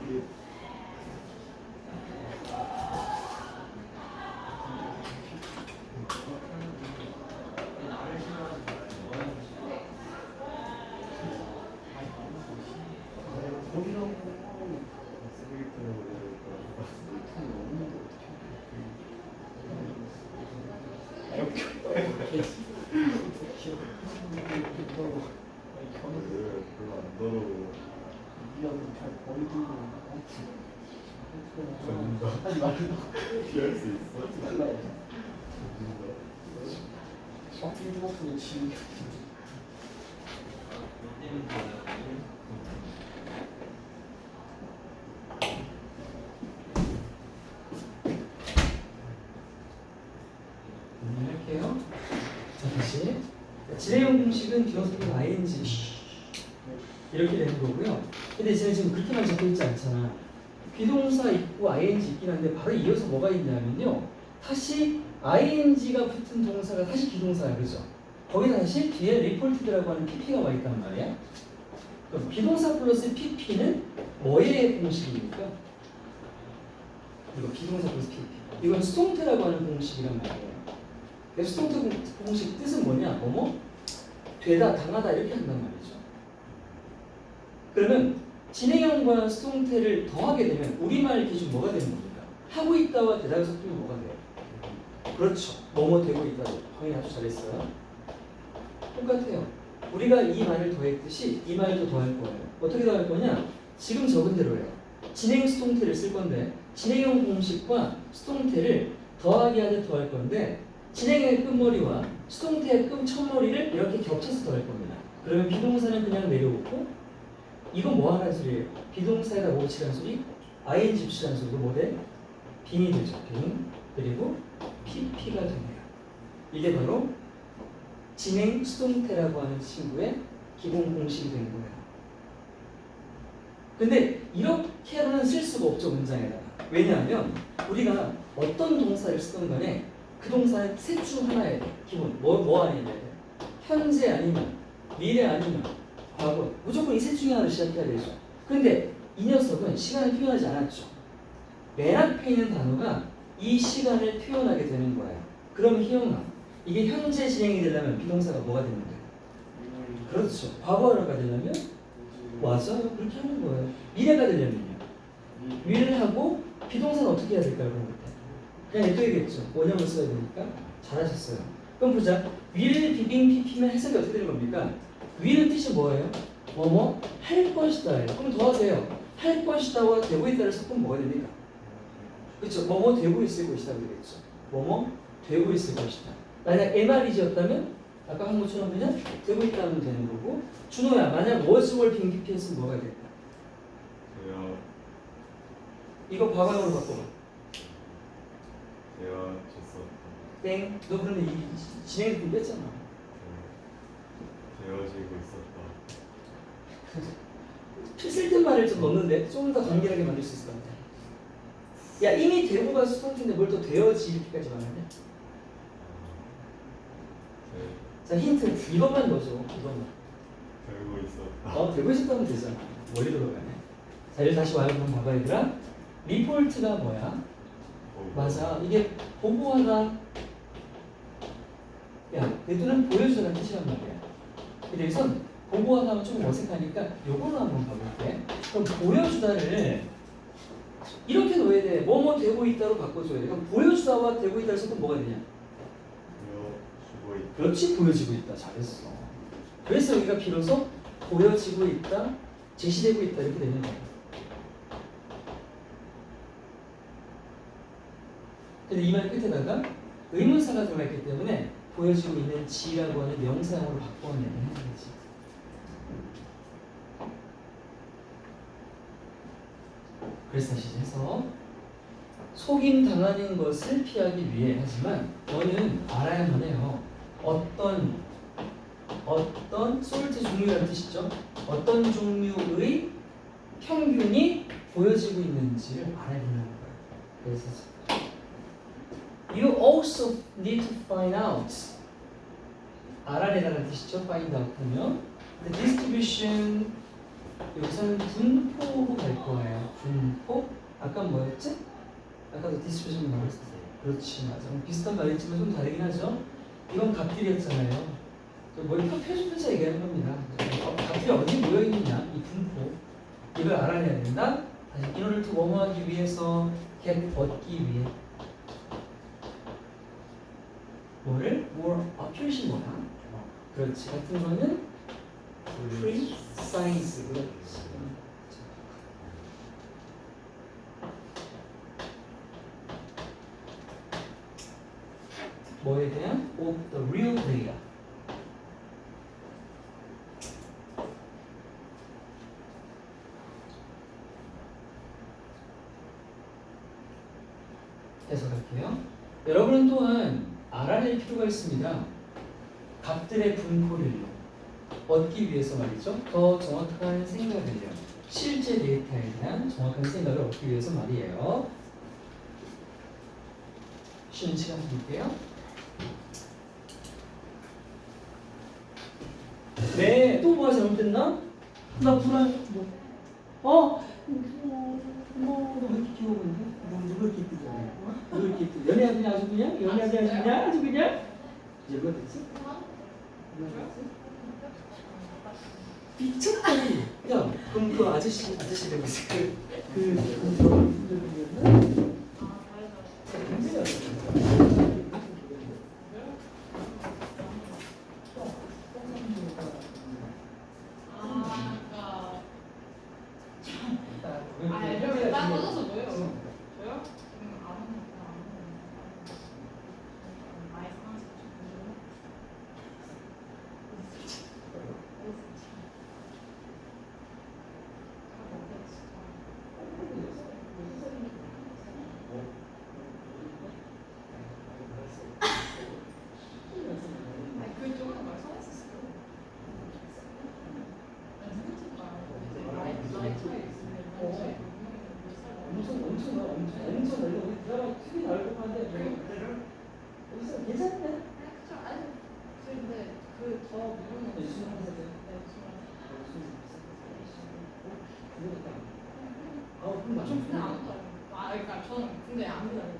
우리 거기라고 쓰레기통에 올려놓을까. 별로 안 더러워. 전문가. 하지 말라. 피할 수 있어? 말라. 전문가. 셔틀 같은 거 치는 게 할게요. 자 다시 진행형 공식은 기억속도 ing 이렇게 되는 거고요. 근데 쟤는 지금 그렇게만 적혀 있지 않잖아. 비동사 있고 ing 있긴 한데 바로 이어서 뭐가 있냐면요. 다시 ing가 붙은 동사가 다시 비동사야, 그죠? 거기다 다시 뒤에 리포트드라고 하는 pp가 와 있단 말이야. 그럼 비동사 플러스 pp는 뭐의 공식입니까? 이거 비동사 플러스 pp. 이건 스통트라고 하는 공식이란 말이에요. 그래서 스통트 공식 뜻은 뭐냐? 뭐뭐? 되다, 당하다 이렇게 한단 말이죠. 그러면 진행형과 스통태를 더하게 되면 우리말 기준 뭐가 되는 겁니까? 하고 있다와 되다가 섞이면 뭐가 돼요? 그렇죠. 뭐뭐 되고 있다. 확인 아주 잘했어요. 똑같아요. 우리가 이 말을 더했듯이 이 말도 더할 거예요. 어떻게 더할 거냐? 지금 적은 대로예요. 진행 스통태를 쓸 건데 진행형 공식과 스통태를 더하기 하듯 더할 건데 진행의 끝머리와 스통태의 끝 첫머리를 이렇게 겹쳐서 더할 겁니다. 그러면 비동사는 그냥 내려오고 이건 뭐 하라는 소리예요? 비동사에다 뭐 붙이라는 소리? ing 붙이라는 소리도 뭐 돼? 빙이 되죠. 빙. 그리고 pp가 됩니다. 이게 바로 진행 수동태라고 하는 친구의 기본 공식이 된 거예요. 근데 이렇게는 쓸 수가 없죠, 문장에다가. 왜냐하면 우리가 어떤 동사를 쓰던 간에 그 동사는 셋 중 하나예요. 기본. 뭐 아니냐. 현재 아니면 미래 아니면 과거. 무조건 이 셋 중에 하나를 시작해야 되죠. 근데 이 녀석은 시간을 표현하지 않았죠. 맨 앞에 있는 단어가 이 시간을 표현하게 되는 거예요. 그럼 희영아, 이게 현재 진행이 되려면 비동사가 뭐가 되는 거예요? 그렇죠. 과거가 되려면 맞아요. 그렇게 하는 거예요. 미래가 되려면요. 미래를 하고 비동사는 어떻게 해야 될까요? 그냥 냅둬야겠죠. 원형을 써야 되니까. 잘하셨어요. 그럼 보자. will, being, pp면 해석이 어떻게 되는 겁니까? will은 뜻이 뭐예요? 뭐뭐 할 것이다. 그럼 더하세요. 할 것이다와 되고 있다를 섞으면 뭐가 됩니까? 그렇죠. 뭐뭐 되고 있을 것이다 그러겠죠. 뭐뭐 되고 있을 것이다. 만약 MR이지였다면 아까 한 것처럼 그냥 되고 있다면 되는 거고. 준호야, 만약 was, were, being, pp 했으면 뭐가 될까? 제가 이거 과거형으로 바꿔봐. 제가 줬어. 땡. 너 그러면 이 진행이 뺐잖아. 되어지고 있었다. 쓸데없는 말을 좀 넣는데 좀 더 간결하게 만들 수 있을 것 같아. 야 이미 되고가 수동태인데 뭘 또 되어지 이렇게까지 말하냐? 네, 자 힌트 이것만 넣어줘. 이것만. 되고 있었다. 되고 있었다면 되잖아. 머리 돌아가네. 자 이제 다시 와요. 그럼 봐봐 얘들아. 리포트가 뭐야? 맞아. 이게 보고하다. 야 얘들은 보여주다는 뜻이란 말이야. 근데 여기선 보고하다 하면 좀 어색하니까 요걸로 한번 가볼게. 그럼 보여주다를 이렇게 넣어야 돼. 뭐뭐 되고 있다로 바꿔줘야 돼. 그럼 보여주다와 되고 있다를 섞으면 뭐가 되냐? 보여주고 있다. 그렇지, 보여지고 있다. 잘했어. 그래서 여기가 비로소 보여지고 있다, 제시되고 있다 이렇게 되는 거야. 근데 이 말 끝에다가 의문사가 들어가 있기 때문에 보여지고 있는 지라고 하는 명사형으로 바꿔내는 거지. 그래서 다시 해서 속임 당하는 것을 피하기 위해 하지만 너는 알아야만 해요. 어떤 솔트 종류라는 뜻이죠. 어떤 종류의 평균이 보여지고 있는지를 알아야 된다는 거예요. 그래서 you also need to find out. 알아내라는 뜻이죠. find out 하면 the distribution 여기서는 분포로 갈 거예요. 분포? 아까 뭐였지? 아까도 디스트리뷰션 나왔었어요. 그렇지, 맞아. 비슷한 말이지만 좀 다르긴 하죠. 이건 값들이었잖아요. 머리 펴주면서 얘기하는 겁니다. 값들이 어디 모여 있느냐, 이 분포. 이걸 알아내야 된다. 다시 in order to 뭐뭐하기 위해서, get 얻기 위해. 뭐를? more accuracy 뭐야? 그렇지. 같은 거는 precise. 그렇지. 뭐에 대한? of the real data. 해석할게요. 여러분은 또한 알아낼 필요가 있습니다. 값들의 분포를요. 얻기 위해서 말이죠. 더 정확한 생각을요. 실제 데이터에 대한 정확한 생각을 얻기 위해서 말이에요. 쉬는 시간 드릴게요. 네, 또 뭐가 잘못됐나? 나 불안, 너 왜 이렇게 귀여운데? 너 누가 이렇게 이쁘냐? 누가 이렇게 이쁘냐? 연애하더니 아주 그냥? 연애하더니 아주 그냥? 아주 그냥? 이제 뭐가 됐지? 미쳤다니! 야, 그럼 그 아저씨 되고 있어. 딴 꺼져서 뭐예요? 저요? 많이 그 조금 말 써놨었어요. 엄청 넓어. 우리 드라마 TV 나올 법한데 여기서 괜찮네. 근데 그더 모르는 거 유수만 하세요. 그럼 좀 그냥 안 떠요. 그러니까 저는 근데 안 떠요.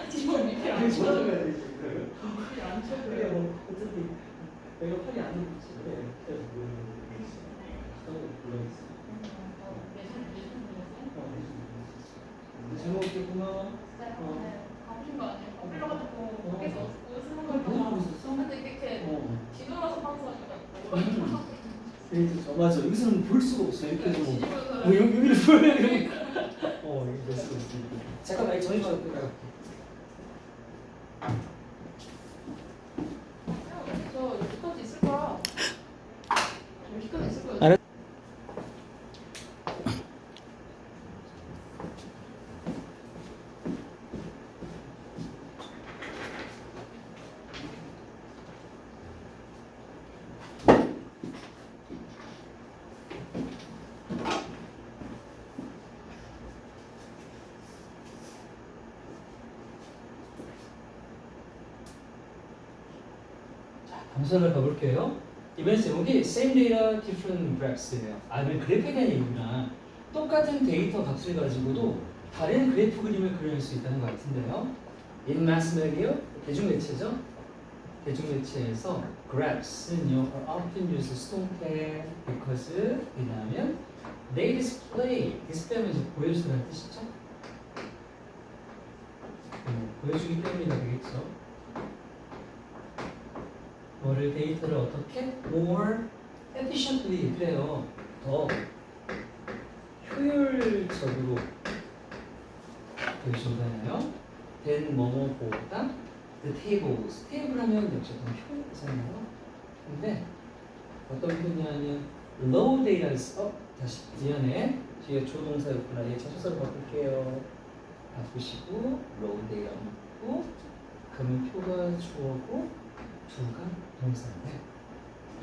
지금 미필 안 쳐요. 미필 안 쳐요. 그래 뭐 어차피 내가 팔이 안 되지. 그래. 잘 먹겠구나. 바쁜 거 아니에요? 흘러가지고 밖에서 쓰는 걸 뭐 하고 보고 있었어? 근데 이렇게 뒤돌아서 방송하니까 그래서 맞아. 여기서는 볼 수가 없어. 이렇게 해서 뒤집어서 여기를 보여야 이렇게. 이게 볼 수가 있어. 잠깐만 이 전이 좀 나갈게. 저 여기까지 있을 거야. 여기까지 있을 거야. 알았- 함수를 가볼게요. 이번 제목이 Same Data, Different Graphs예요. 아, 이건 그래프에 대한 얘기구나. 똑같은 데이터 값을 가지고도 다른 그래프 그림을 그릴 수 있다는 것 같은데요. In mass media, 대중매체죠. 대중매체에서 graphs는요 are often used 수동태 because 왜냐하면 they display하면 이제 보여주다는 뜻이죠. 보여주기 때문이가 되겠죠. 뭐를 데이터를 어떻게 more efficiently 그래요. 더 효율적으로 보여준다나요? than 뭐뭐보다 the tables. 테이블 하면 역시 더 효율이잖아요. 근데 어떤 표현이냐면 low data's 다시 미안해. 뒤에 조동사였구나. 얘 자소서로 바꿀게요. 바꾸시고 low data 넣고 그러면 표가 주어고 주가 동사인데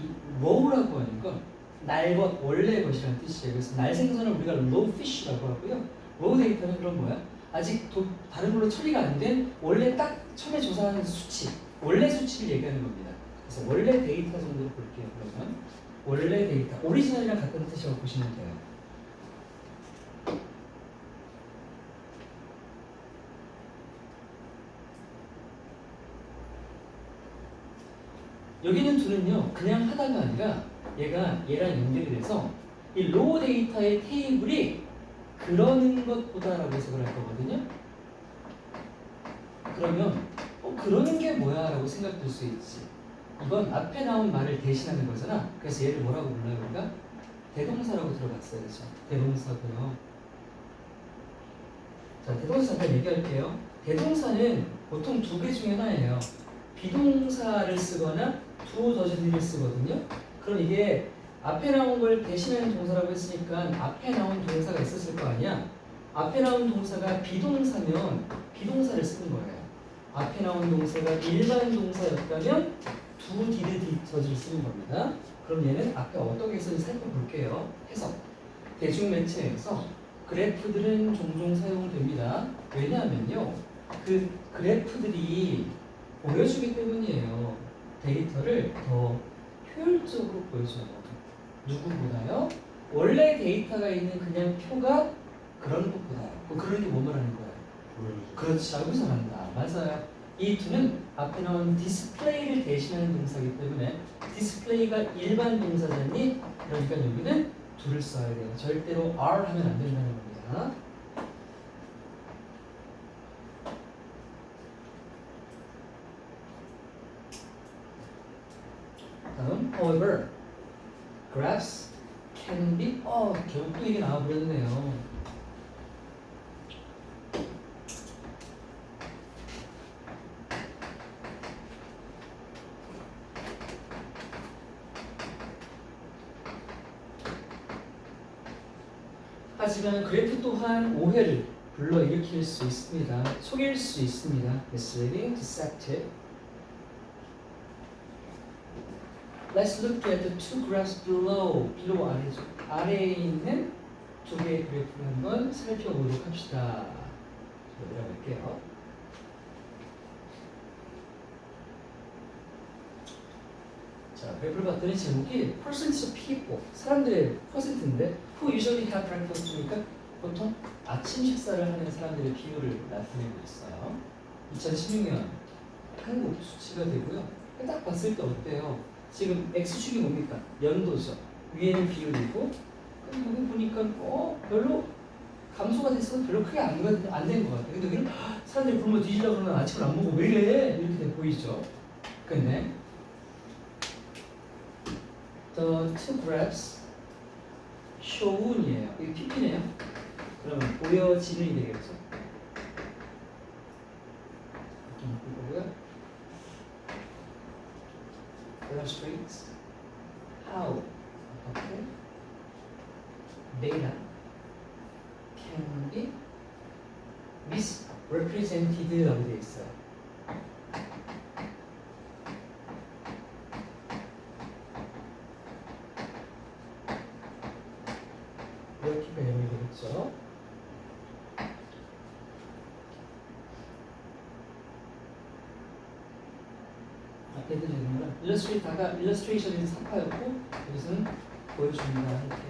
이 low라고 하는 건 날 것, 원래 것이라는 뜻이에요. 그래서 날 생선을 우리가 low fish라고 하고요. low 데이터는 그런 뭐야? 아직 다른 걸로 처리가 안 된 원래 딱 처음에 조사한 수치, 원래 수치를 얘기하는 겁니다. 그래서 원래 데이터 정도로 볼게요. 그러면 원래 데이터, 오리지널이랑 같은 뜻이라고 보시면 돼요. 여기는 둘은요 그냥 하다가 아니라 얘가 얘랑 연결이 돼서 이 로우 데이터의 테이블이 그러는 것보다라고 해석을 할 거거든요. 그러면 그러는 게 뭐야 라고 생각될 수 있지. 이건 앞에 나온 말을 대신하는 거잖아. 그래서 얘를 뭐라고 불러요 우리가? 대동사라고 들어봤어요. 그렇죠? 대동사고요. 자, 대동사 잠깐 얘기할게요. 대동사는 보통 두 개 중에 하나예요. 비동사를 쓰거나 두 더즈를 쓰거든요. 그럼 이게 앞에 나온 걸 대신하는 동사라고 했으니까 앞에 나온 동사가 있었을 거 아니야. 앞에 나온 동사가 비동사면 비동사를 쓰는 거예요. 앞에 나온 동사가 일반 동사였다면 두 디드 더즈를 쓰는 겁니다. 그럼 얘는 앞에 어떻게 쓰는지 살펴볼게요. 해석. 대중매체에서 그래프들은 종종 사용됩니다. 왜냐하면요. 그 그래프들이 보여주기 때문이에요. 데이터를 더 효율적으로 보여줘요. 누구보다요? 원래 데이터가 있는 그냥 표가 그런 것보다요. 그런 게 뭐 말하는 거예요? 보여주죠. 그렇지, 아이고 잘한다. 맞아요. 이 두는 앞에 나온 디스플레이를 대신하는 동사이기 때문에 디스플레이가 일반 동사잖니? 그러니까 여기는 둘을 써야 돼요. 절대로 are 하면 안 된다는 겁니다. 다음, however, graphs can be 결국 또 이게 나와버렸네요. 하지만 그래프 또한 오해를 불러일으킬 수 있습니다. 속일 수 있습니다. misleading, deceptive. Let's look at the two graphs below. below 아래죠. 아래에 있는 두 개의 그래프를 한번 살펴보도록 합시다. 내려갈게요. 자, 그래프를 봤더니 제목이 percentage of people, 사람들의 퍼센트인데 who usually have breakfast니까 보통 아침 식사를 하는 사람들의 비율을 나타내고 있어요. 2016년 한국 수치가 되고요. 딱 봤을 때 어때요? 지금 X축이 뭡니까? 연도죠. 위에는 비율이고 여기 보니까 별로 감소가 됐어도 별로 크게 안 된 것 같아요. 근데 여기는 사람들이 굶어 뒤지려고 그러면 아침을 안 먹고 왜 이래? 이렇게 돼 보이죠. 근데 The two graphs show이에요. 이게 PP네요. 그러면 보여지는이 되겠죠. 이렇게 바꿀 거고요. Illustrates how 어떻게 data can be misrepresented라고 되어 있어요. 이렇게 변형이 되겠죠. 앞에도 되는구나. 일러스트레이션이 사파였고 여기서는 보여줍니다. 이렇게.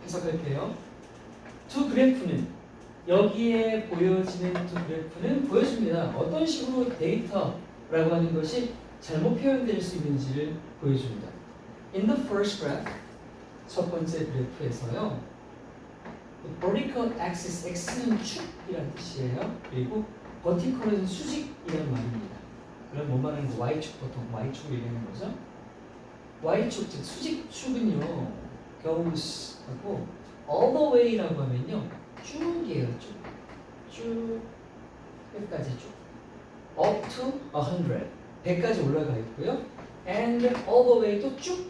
해석할게요. 두 그래프는 여기에 보여지는 두 그래프는 보여줍니다. 어떤 식으로 데이터라고 하는 것이 잘못 표현될 수 있는지를 보여줍니다. In the first graph, 첫 번째 그래프에서요. vertical axis, x는 축이라는 뜻이에요. 그리고 vertical은 수직이라는 말입니다. 그럼 뭐 말하는 거? y축 보통 y축을 얘기하는 거죠. y축 즉 수직축은요. goes 하고 all the way라고 하면요. 쭉이에요. 쭉 끝까지 쭉 up to 100 100까지 올라가 있고요. and all the way 또 쭉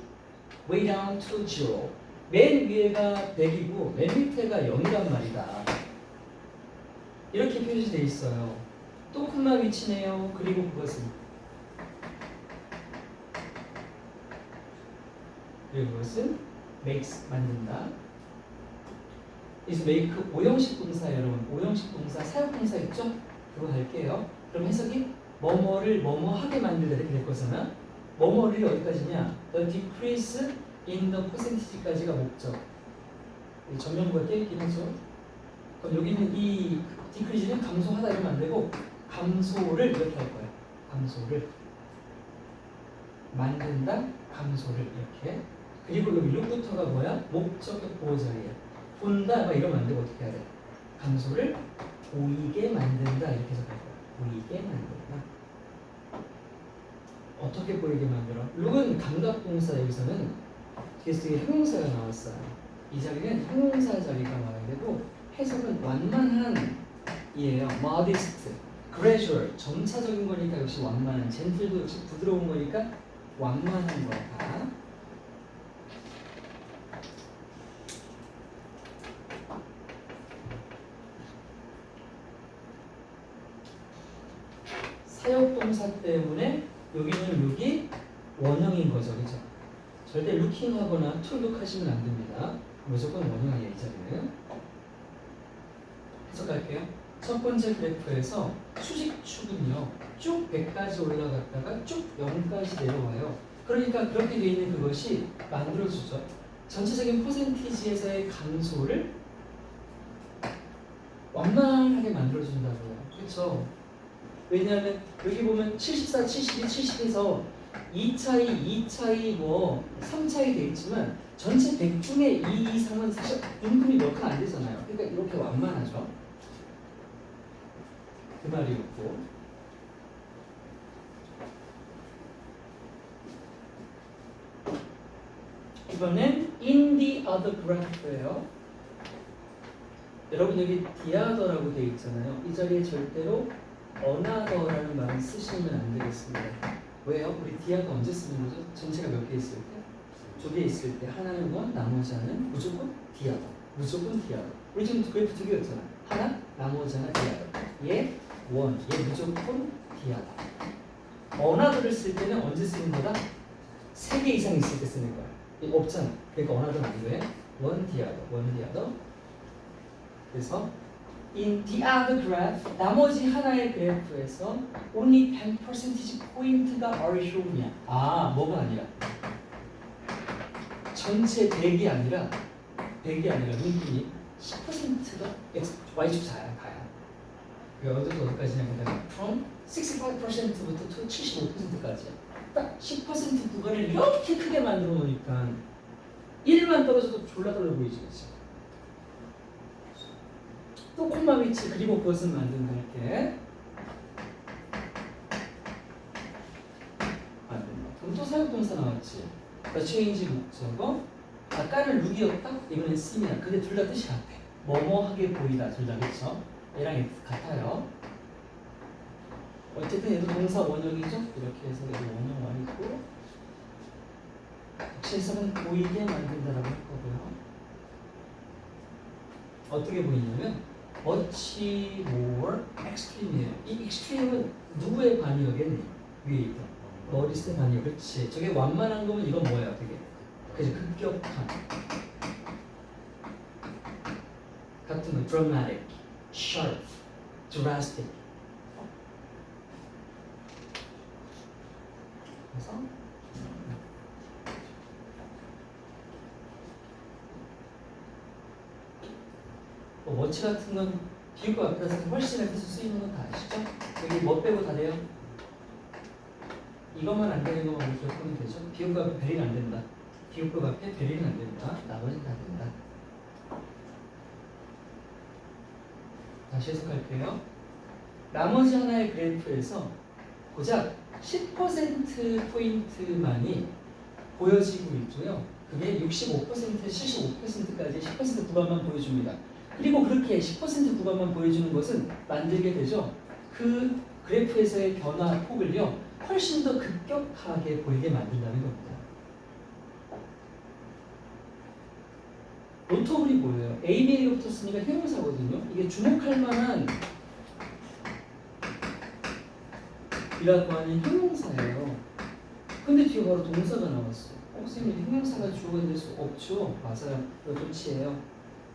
way down to 0 맨 위에가 100이고 맨 밑에가 0이란 말이다. 이렇게 표시되어 있어요. 또 콤마 위치네요. 그리고 그것은 makes 만든다. is make 오형식 동사 여러분. 오형식 동사 사역 동사 있죠? 그거 할게요. 그럼 해석이 뭐뭐를 뭐뭐하게 만들다 이렇게 될 거잖아. 뭐뭐를 어디까지냐? The decrease in the percentage까지가 목적. 전면부가 떼있긴 하죠. 그럼 여기는 이 decrease는 감소하다 이러면 안 되고 감소를 이렇게 할 거야. 감소를 만든다. 감소를 이렇게. 그리고 여기 look부터가 뭐야? 목적격 보호자리야. 본다 막 이러면 안 되고 어떻게 해야 돼? 감소를 보이게 만든다 이렇게 해석할 거야. 보이게 만든다. 어떻게 보이게 만들어? 룩은 감각동사 여기서는 뒤에서 형용사가 나왔어요. 이 자리는 형용사 자리가 나와야 되고 해석은 완만한 이에요. modest, gradual, 점차적인 거니까 역시 완만한, 젠틀도 역시 부드러운 거니까 완만한 거다. 사역동사 때문에 여기는 여기 원형인 거죠, 그렇죠? 절대 루킹하거나 툴룩 하시면 안 됩니다. 무조건 원형이에요, 이 자리는. 해석할게요. 첫 번째 그래프에서 수직축은요, 쭉 100까지 올라갔다가 쭉 0까지 내려와요. 그러니까 그렇게 되어 있는 그것이 만들어주죠. 전체적인 퍼센티지에서의 감소를 완만하게 만들어준다고요. 그렇죠? 왜냐하면 여기 보면 74, 72, 70에서 2차이, 뭐 3차이 돼 있지만 전체 100 중에 2 이상은 사실 임금이 몇 칸 안 되잖아요. 그러니까 이렇게 완만하죠. 그 말이었고 이번엔 in the other graph예요. 여러분 여기 the other라고 되어 있잖아요. 이 자리에 절대로 another라는 말을 쓰시면 안 되겠습니다. 왜요? 우리 the other 언제 쓰는 거죠? 전체가 몇 개 있을 때? 2개 있을 때 하나는 원, 나머지 하나는 무조건 the other. 무조건 the other. 우리 지금 그래프 2개였잖아. 하나, 나머지 하나 the other. 얘 원, 얘 무조건 the other. another를 쓸 때는 언제 쓰는 거다? 3개 이상 있을 때 쓰는 거야. 없잖아. 그러니까 another는 안 돼. one the other, one the other. 그래서 in the other graph, 나머지 하나의 그래프에서 only 10% 포인트가 are shown이야. 아, 뭐가 아니라 전체 100이 아니라 눈금이 10%가 y축 자야 가야. 어디서 어디까지냐면 from 65%부터 to 75%까지 딱 10% 구간을 이렇게 크게 만들어 놓으니까 1만 떨어져도 졸라 떨려 보이지, 그렇지? 또 콤마 위치 그리고 그것은 만든다 할게. 만든다. 그럼 또 사역동사 나왔지. The change 목적어. 아까는 룩이었다. 이번엔 씀이야. 근데 둘 다 뜻이 같아. 뭐뭐하게 보이다. 둘 다 그렇죠? 얘랑 같아요. 어쨌든 얘도 동사 원형이죠. 이렇게 해서 얘도 원형 와 있고. 역시 해석은 보이게 만든다라고 할 거고요. 어떻게 보이냐면 much more extreme이에요. 이 extreme은 누구의 반이어겠니? 위에 있던 머리스의 반이요. 그렇지. 저게 완만한 거면 이건 뭐야? 되게 그지 급격한 같은 거 dramatic sharp, drastic. 그래서 워치 같은 건 비교과 앞에다 써서 훨씬 앞에서 쓰이는 건 다 아시죠? 여기 뭐 빼고 다 돼요? 이것만 안 되는 것만 우리 기억하면 되죠? 비교과 앞에 베리는 안 된다. 비교과 앞에 베리는 안 된다. 나머지는 다 된다. 다시 해석할게요. 나머지 하나의 그래프에서 고작 10%포인트만이 보여지고 있고요. 그게 65%, 75%까지 10% 구간만 보여줍니다. 그리고 그렇게 10% 구간만 보여주는 것은 만들게 되죠. 그 그래프에서의 변화 폭을요, 훨씬 더 급격하게 보이게 만든다는 겁니다. 노터블이 뭐예요? ABA가 붙었으니까 형용사거든요. 이게 주목할 만한 이라고 하는 형용사예요. 근데 뒤에 바로 동사가 나왔어. 선생님, 형용사가 주어가 될 수 없죠? 맞아요. 이거 도치예요.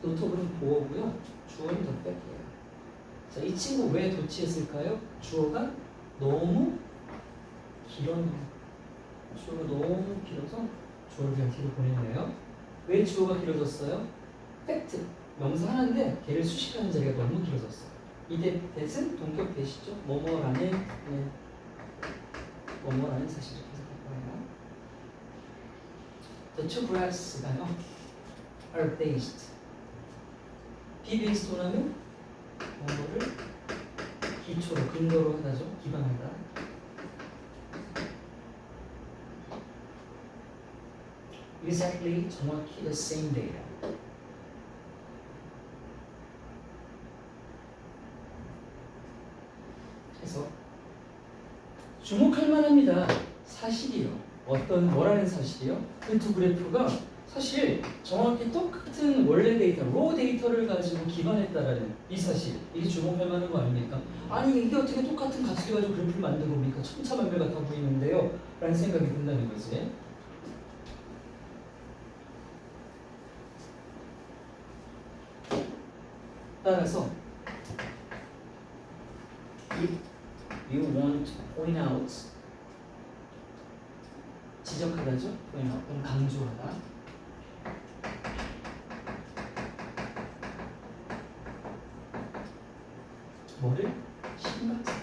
노터블은 보어고요. 주어는 더 백이에요. 자, 이 친구 왜 도치했을까요? 주어가 너무 길어요. 주어가 너무 길어서 주어를 그냥 뒤로 보냈네요. 왜 주어가 길어졌어요? 팩트, 명사 하나인데 걔를 수식하는 자리가 너무 길어졌어요. 이대 대은 동격 대시죠? 뭐뭐라는 뭐뭐라는 사실 이렇게 해석할 거예요. The two graphs가요 are based. be based 하면 뭐뭐를 기초로 근거로 하다죠. 기반하다. Exactly, 정확히 the same data. 그래서 주목할 만합니다. 사실이요. 뭐라는 사실이요? 그 두 그래프가 사실 정확히 똑같은 원래 데이터, 로 데이터를 가지고 기반했다라는 이 사실, 이게 주목할 만한 거 아닙니까? 아니 이게 어떻게 똑같은 값을 가지고 그래프를 만든 겁니까? 천차만별 같아 보이는데요? 라는 생각이 든다는 거지. 따라서 if you want to point out, 지적하다죠? point out, 그럼 강조하다. 뭐를? 심각성.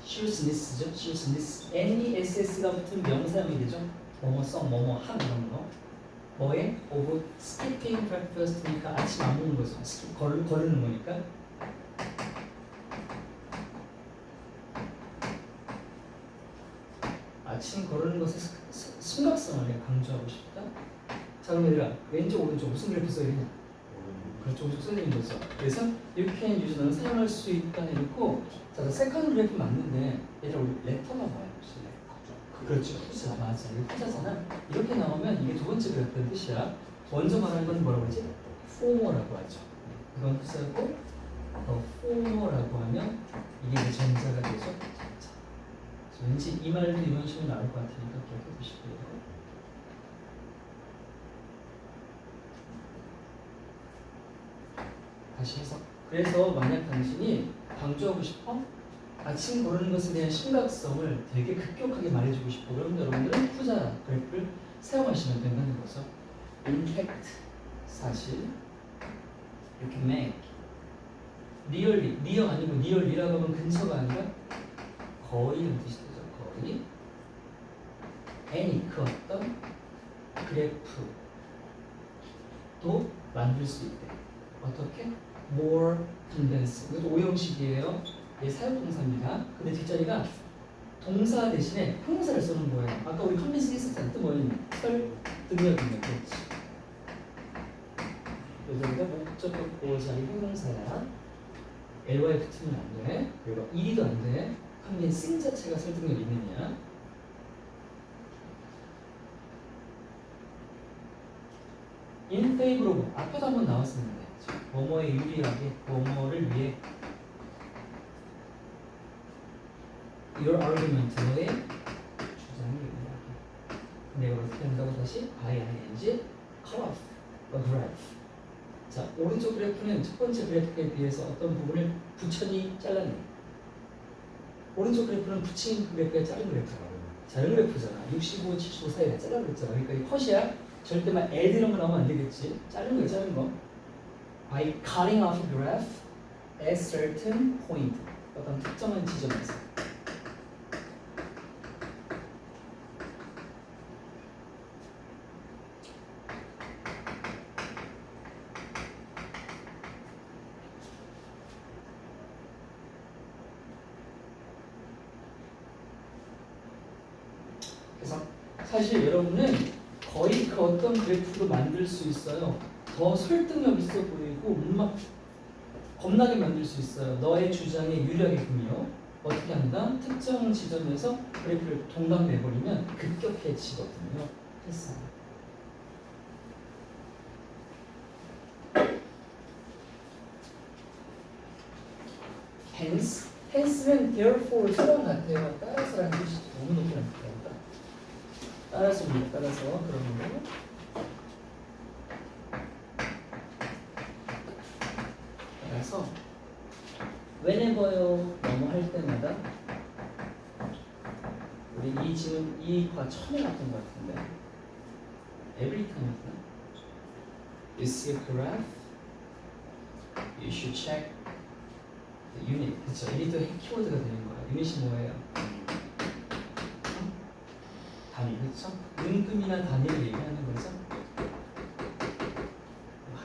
seriousness죠? seriousness. NESS가 붙은 명사형이 되죠? 뭐뭐성, 뭐뭐함 이런 거. 뭐에? of skipping breakfast니까 아침 안 먹는 거죠. 거르는 거니까. 아침 거르는 것의 심각성을 강조하고 싶다. 자 그럼 얘들아, 왼쪽 오른쪽 무슨 그래프 써야 되냐? 그렇죠, 오른쪽 써야 되는 거죠. 그래서 you can use, 너는 사용할 수 있다 해놓고, 자 세컨드 그래프 맞는데 얘들아 우리 레터가 뭐야 혹시? 그렇죠. 후자 맞아. 이거 후자잖아. 이렇게 나오면 이게 두 번째 그래프의 뜻이야. 먼저 말한 건 뭐라고 하지? former라고 하죠. 이건 후자고, 더 former라고 하면 이게 이제 전자가 되죠. 전자. 왠지 이 말도 이런 식으로 나올 것 같으니까 기억해 보시고요. 다시 해서, 그래서 만약 당신이 강조하고 싶어? 아침 거르는 것에 대한 심각성을 되게 급격하게 말해주고 싶어. 그럼 여러분들은 후자 그래프를 사용하시면 된다는 거죠. Impact, 사실. 이렇게 make. nearly, near 아니고 nearly라고 하면 근처가 아니라 거의라는 뜻이 되죠. 거의. any, 그 어떤 그래프도 만들 수 있대. 어떻게? more condense. 이것도 오형식이에요. 얘 사용동사입니다. 근데 뒷자리가 동사 대신에 형용사를 쓰는 거예요. 아까 우리 컨빈스 했었잖아. 또 뭐니? 설득력이네. 그렇지. 여기가 목적격 보호자리 형용사야. ly 붙으면 안 돼. 그리고 일이도 안 돼. 컨빈싱 자체가 설득력 있느냐. in favor of, 앞에도 한번 나왔었는데 뭐뭐에 유리하게, 뭐뭐를 위해. Your argument, 너의 주장이 유리하게. 근데 이걸 어떻게 한다고 다시? by ing, cut off a graph. 자, 오른쪽 그래프는 첫 번째 그래프에 비해서 어떤 부분을 부천히 잘라내. 오른쪽 그래프는 붙인 그래프가 자른 그래프라고. 자른 그래프잖아. 65, 75 사이에 잘라 그랬잖아. 그러니까 이 컷이야. 절대 막 add 이런 거 나오면 안 되겠지. 자른 거야, 자른 거. By cutting off a graph at certain point. 어떤 특정한 지점에서. 그래서 사실 여러분은 거의 그 어떤 그래프도 만들 수 있어요. 더 설득력 있어 보이고 막 겁나게 만들 수 있어요. 너의 주장에 유리하게군요. 어떻게 한다? 특정 지점에서 그래프를 동강내버리면 급격해지거든요. 됐어. hence는 therefore처럼 같아요. 따라서라는 뜻이 너무 높게 나타납니다. 따라서입니다. 따라서 그런 거. 따라서 whenever요 너무 할 때마다 우리 이 지금 이과 처음에 나왔던 것 같은데 every time이었나? You see a graph, you should check the unit. 그쵸? 이게 또 키워드가 되는 거야. 유닛이 뭐예요? 단위, 그렇죠? 은금이나 단위를 얘기하는 거죠.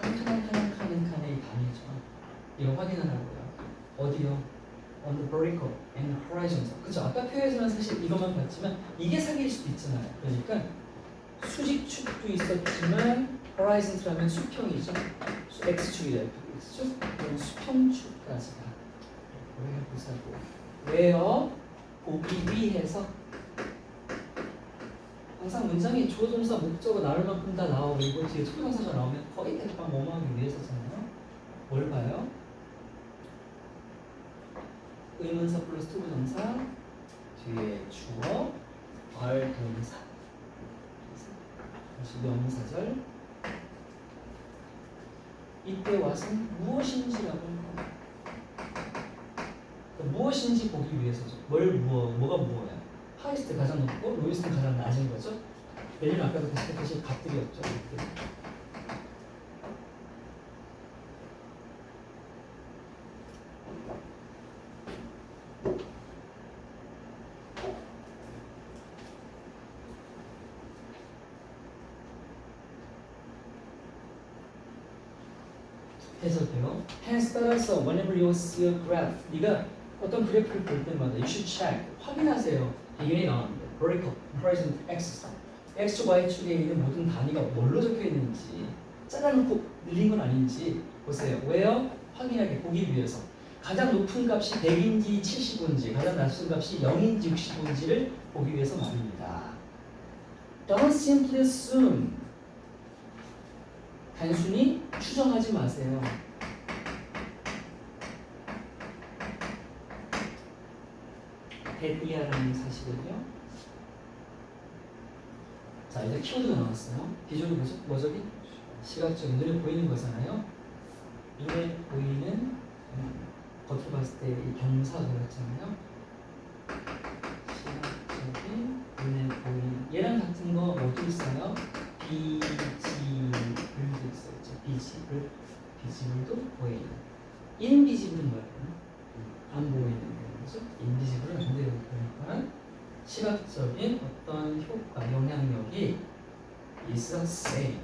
한 칸의 단위죠. 이거 확인하라고요. 어디요? On the vertical and horizontal. 그렇죠? 아까 표에서는 사실 이것만 봤지만 이게 사기일 수도 있잖아요. 그러니까 수직축도 있었지만 horizontal하면 수평이죠. x축이다. x축, 그럼 수평축까지가. 왜 보자고? 왜요? 보기 위해서. 항상 문장에 주어 동사 목적어 나올 만큼 다 나오고 이거 뒤에 투부정사가 나오면 거의 대부분 뭐뭐 하기 위해서잖아요. 뭘 봐요? 의문사 플러스 투부정사 뒤에 주어 얼동사 다시 명사절 이때 와서 무엇인지라고 합니다. 무엇인지 보기 위해서죠. 뭐가 무엇이야? 하이스트 가장 높고 로이스트 가장 낮은 거죠. 내일은 아까도 비슷했듯이 값들이었죠. 해석해요. Hence 따라서 whenever you see a graph, 네가 어떤 그래프를 볼 때마다 you should check, 확인하세요. unit on vertical, horizontal axis. x축, y축에 있는 모든 단위가 뭘로 적혀 있는지 잘라놓고 늘린 건 아닌지 보세요. 왜요? 확인하게 보기 위해서. 가장 높은 값이 100인지 75인지 가장 낮은 값이 0인지 65인지를 보기 위해서 말입니다. Don't simply assume. 단순히 추정하지 마세요. 대비하라는 사실은요. 자, 이제 키워드가 나왔어요. 비주얼이 뭐 저기? 시각적인 눈에 보이는 거잖아요. 눈에 보이는 겉으로 봤을 때 이 경사 들었잖아요. 시각적인 눈에 보이는 얘랑 같은 거 어디 있어요? 비지블도 있어요. 비지블도 보이는. 인비지블은 뭐예요? 안 보이는 거죠. 인비지블은 안 돼요. 그러니까 시각적인 어떤 효과, 영향력이 is the same.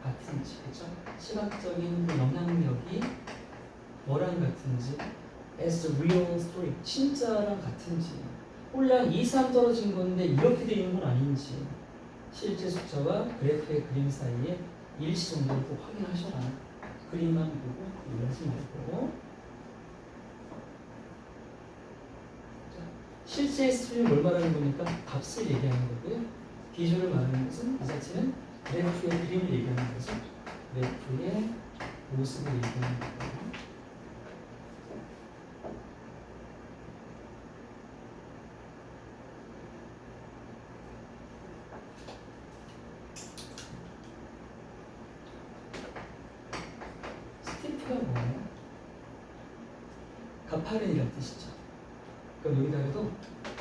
같은지, 그렇죠? 시각적인 그 영향력이 뭐랑 같은지 as the real story, 진짜랑 같은지 홀랑 2, 3 떨어진 건데 이렇게 되는 건 아닌지 실제 숫자와 그래프의 그림 사이에 일치 정도를 꼭 확인하셔라. 그림만 보고 이러지 말고. 실제 스토리는 뭘 말하는 겁니까? 값을 얘기하는 거고요. 비주얼을 말하는 것은 이 자체는 그래프의 그림을 얘기하는 거죠. 그래프의 모습을 얘기하는 거고요. 가파른이라는 뜻이죠. 그럼 여기다가도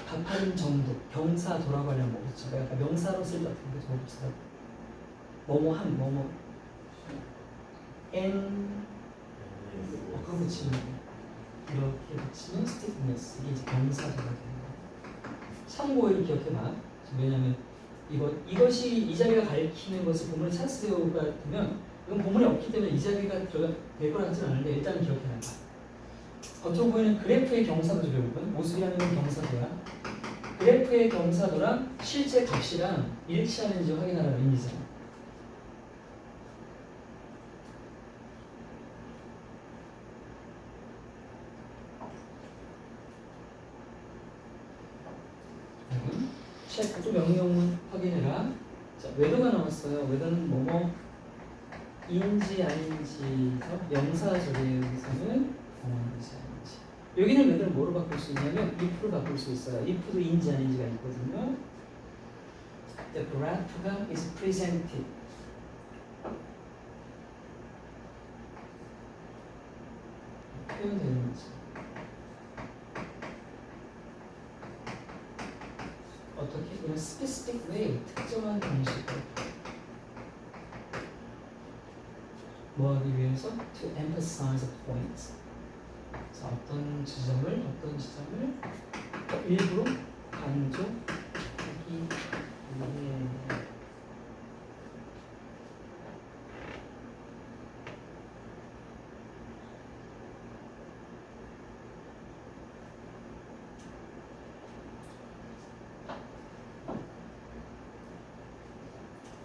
가파른 정도, 경사도라고 하려면 뭐겠죠? 내가 아까 명사로 쓸 것 같은데 저 봅시다. 뭐뭐한 뭐뭐 그거 붙이면 이렇게 붙이면 stiffness 이게 이제 경사도가 되는 거예요. 참고로 기억해봐. 왜냐면 이것이 이 자리가 가리키는 것을 본문에 찬스가 같으면 이건 본문에 없기 때문에 이 자리가 들어가 될 거라 하지는 않은데 일단은 기억해놔봐. 겉으로 보이는 그래프의 경사도죠. 여러분 모습이라는 건 경사도야. 그래프의 경사도랑 실제 값이랑 일치하는지 확인하라는 의미잖아. 체크 또 명령문 확인해라. 자, 웨더가 나왔어요. 웨더는 뭐뭐인지 아닌지에서 명사절이에요. 여기서는 인지 아닌지. 여기는 웨더를 뭐로 바꿀 수 있냐면 if로 바꿀 수 있어요. if도 인지 아닌지가 있거든요. The graph가 is presented. 표현되는 거지. 어떻게? in a specific way, 특정한 방식으로 뭐 하기 위해서? to emphasize a point. 자, 어떤 지점을 일부러 강조하기 위해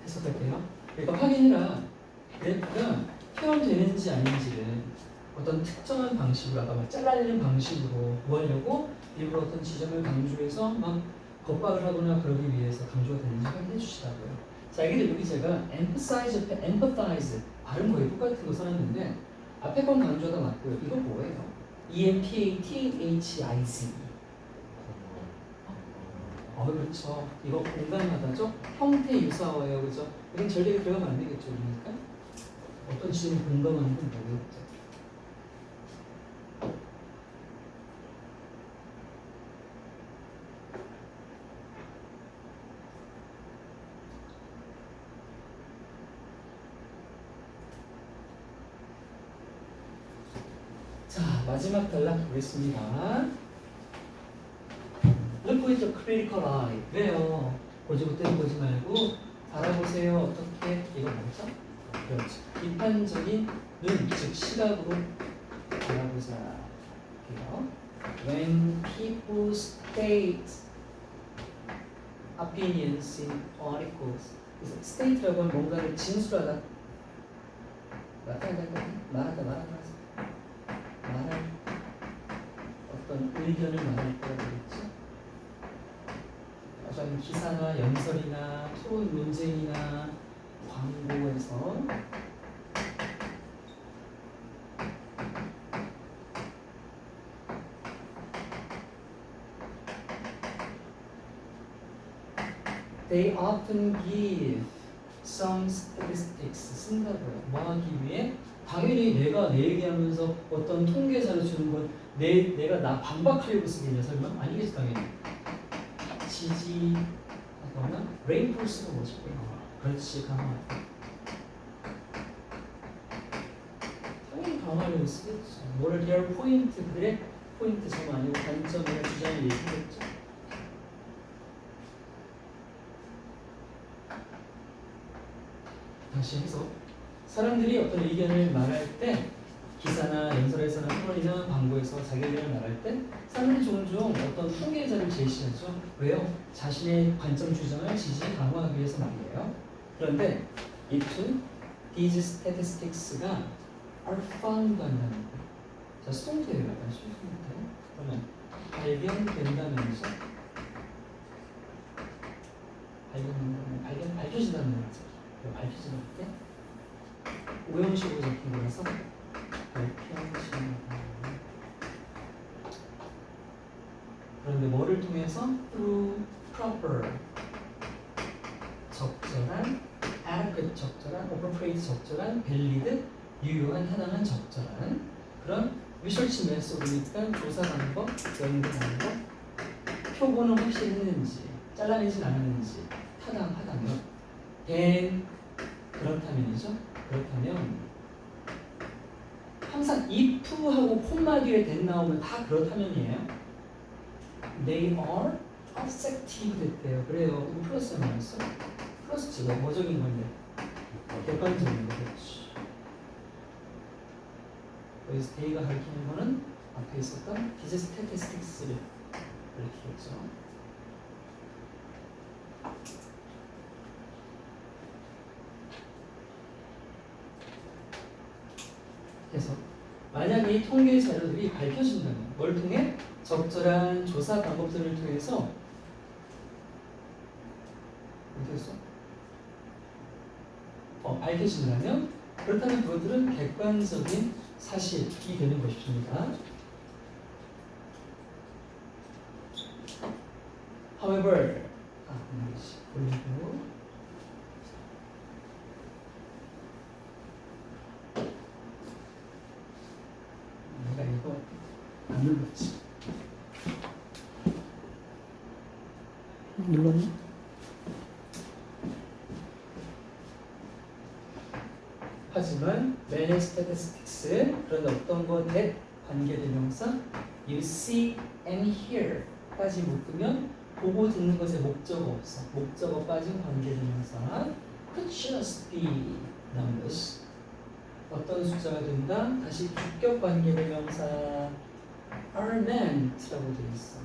해석할게요. 그러니까 확인해라. 그래프가 표현되는지 아닌지를 어떤 특정한 방식으로 아까 막 잘라내는 방식으로 뭐 하려고 일부러 어떤 지점을 강조해서 막 겁박을 하거나 그러기 위해서 강조가 되는지 확인해 주시라고요. 자, 여기 제가 empathize 발음 거의 똑같은 거 써놨는데 앞에 건 강조하다 맞고요. 이거 뭐예요? empathize. 그렇죠. 이거 공감하다죠? 형태 유사어예요, 그죠? 여긴 절대 들어가면 안 되겠죠, 그러니까 어떤 지점을 공감하는 건 뭐겠죠? 자, 마지막 단락 보겠습니다. Look with a critical eye. 그래요. 고지고대로 보지 말고 알아보세요. 어떻게? 이거 뭐죠? 그렇죠. 비판적인 눈, 즉 시각으로 알아보자. 이게요. When people state opinions in articles. 그래서 state라고 하면 뭔가를 진술하다. 말한 어떤 의견을 말할 때가 되겠죠. 어떤 기사나 연설이나 토론 논쟁이나 광고에서 They often give some statistics 쓴다고요. 뭐 하기 위해? 당연히 내가 내 얘기하면서 어떤 통계자를 주는 건 내가 나 반박하려고 쓰겠냐 설마? 아니겠지 당연히. 지지하거나 레인포스가 뭐지? 그렇지 강화하다. 당연히 강화하려고 쓰겠죠. 뭐를 their 포인트 그들의 포인트 점 아니고 관점이나 주장을 얘기했죠. 다시 해서 사람들이 어떤 의견을 말할 때 기사나 연설에서나 토론이나 광고에서 자기 의견을 말할 때 사람들이 종종 어떤 통계자를 제시하죠. 왜요? 자신의 관점 주장을 지지 강화하기 위해서 말이에요. 그런데 if these statistics가 are found 한다는 거. 자, 수동태예요. 약간 수동태. 그러면 발견된다면서 밝혀진다는 거죠. 밝혀지는 때 오형식으로 적힌 거라서 밝혀진다. 그런데 뭐를 통해서? through proper 적절한, adequate 적절한, appropriate 적절한, valid 유효한, 타당한 적절한 그런 리서치 메소드니까 조사 방법, 연구 방법, 표본은 확실히 했는지, 잘라내진 않았는지, 타당하다면, then 그렇다면이죠. 그렇다면 항상 if하고 콤마 뒤에 then 나오면 다 그렇다면이에요. They are objective 됐대요. 그래요. 이거 플러스 마이너스? 플러스지. 뭐적인 건데? 객관적인 거겠지. 여기서 데이가 가리키는 거는 앞에 있었던 디즈 스태티스틱스를 가리키겠죠. 그래서 만약에 이 통계 자료들이 밝혀진다면 뭘 통해? 적절한 조사 방법들을 통해서 어떻게 했어? 밝혀진다면 그렇다면 그것들은 객관적인 사실이 되는 것입니다. However, 그리고 내가 이거 안 눌렀지. 눌렀니? 하지만 manage statistics 그런 어떤 것에 관계대명사 you see and hear까지 묶으면 보고 듣는 것에 목적어 없어. 목적어 빠진 관계대명사 could just be numbers 어떤 숫자가 된다. 다시 주격 관계대명사 are meant라고 되어 있어.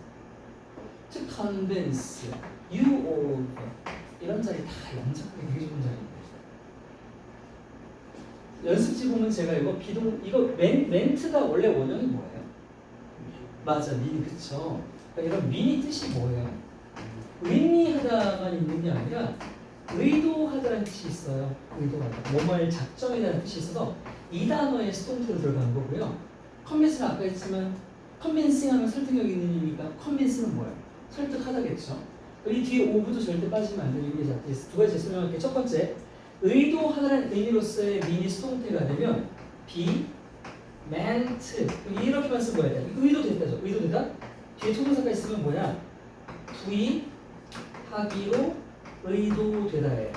to convince you of 이런 자리 다 영작하기 되게 좋은 자리인데 연습지 보면 제가 이거 비동 이거 멘트가 원래 원형이 뭐예요? 맞아 미니 그쵸? 그러니까 이런 미니 뜻이 뭐예요? 의미하다만 있는 게 아니라 의도하다라는 뜻이 있어요. 의도하다 뭐뭐를 작정이라는 뜻이 있어서 이 단어의 수동태로 들어가는 거고요. 컨빈스는 아까 했지만 컨빈싱하면 설득력 있는 의미니까 컨빈스는 뭐예요? 설득하다겠죠. 이 뒤에 오브도 절대 빠지면 안 되는 의미가 두 가지 설명할게요. 첫 번째 의도하다는 의미로서의 미니 수동태가 되면 be meant 이렇게만 쓰고 해야 돼. 의도됐다죠. 의도되다. 뒤에 투부사가 있으면 뭐야? 부의하기로 의도되다예요.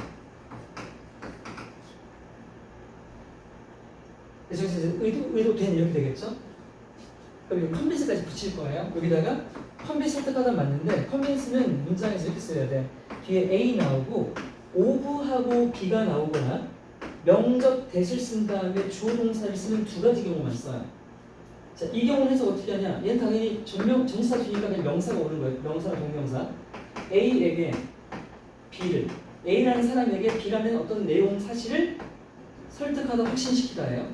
그래서 의도된 이렇게 되겠죠? 그럼 여기 컨빈스까지 붙일 거예요. 여기다가 컨빈스 설득하다 맞는데 컨빈스는 문장에서 이렇게 써야 돼. 뒤에 A 나오고 오브하고 B가 나오거나 명적 대실 쓴 다음에 주어 동사를 쓰는 두 가지 경우만 써요. 자, 이 경우는 해서 어떻게 하냐? 얘는 당연히 전치사 뒤니까 그냥 명사가 오는 거예요. 명사나 동명사. A에게 B를 A라는 사람에게 B라는 어떤 내용 사실을 설득하다 확신시키다예요.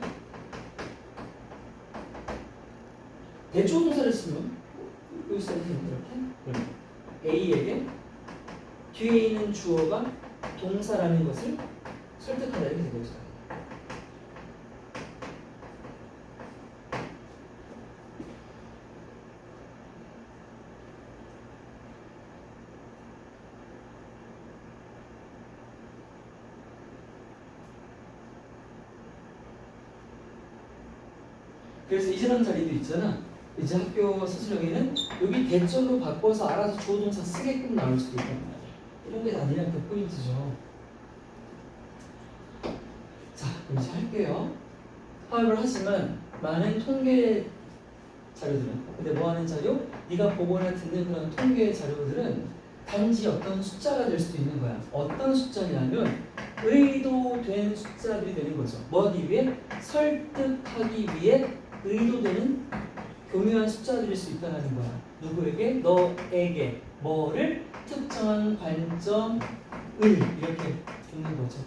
대주어 동사를 쓰면 여기 써야 이렇게 A에게 뒤에 있는 주어가 동사라는 것을 설득하다 이렇게 되겠죠. 그래서 이런 자리도 있잖아. 이제 학교 서술형에는 여기 대절로 바꿔서 알아서 주어 동사 쓰게끔 나올 수도 있단 말이야. 이런 게 아니라 그 포인트죠. 자, 그럼 이제 할게요. 화합을 하지만 많은 통계 자료들은 근데 뭐 하는 자료? 네가 보거나 듣는 그런 통계 자료들은 단지 어떤 숫자가 될 수도 있는 거야. 어떤 숫자냐면 의도된 숫자들이 되는 거죠. 뭐 하기 위해? 설득하기 위해 의도되는 교묘한 숫자들일 수 있다는 거야. 누구에게? 너에게 뭐를? 특정한 관점을 이렇게 듣는 거죠.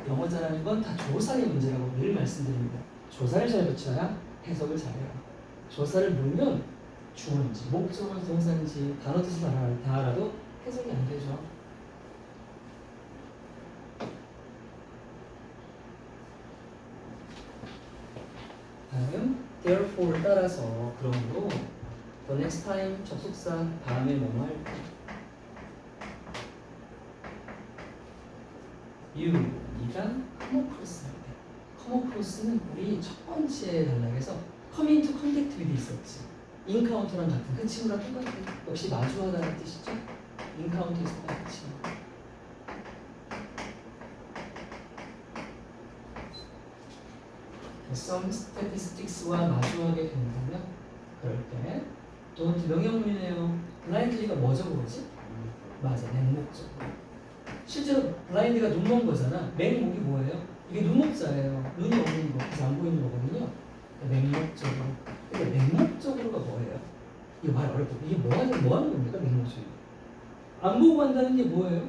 영어 잘하는 건 다 조사의 문제라고 늘 말씀드립니다. 조사를 잘 붙여야 해석을 잘해요. 조사를 모르면 주어인지 목적어인지 동사인지 단어 뜻을 다 알아도 해석이 안 되죠. 다음 therefore 따라서 그러므로 the next time 접속사 다음에 뭐뭐 할 때 you 네가 come across 할 때 come across는 우리 첫 번째 단락에서 come into contact with 있었지. encounter랑 같은 그 친구랑 똑같아. 역시 마주하다는 뜻이죠. encounter 있었다는 뜻이야. some statistics와 마주하게 된다면 그럴 때 don't 명령문이네요. blindly가 뭐죠 그거지? 맞아, 맹목적으로. 실제로 blind가 눈먼 거잖아. 맹목이 뭐예요? 이게 눈목자예요. 눈이 없는 거, 그래서 안 보이는 거거든요. 맹목적으로. 근데 맹목적으로가 뭐예요? 이거 말 어렵고 이게 뭐 하는 겁니까 맹목적으로? 안 보고 한다는 게 뭐예요?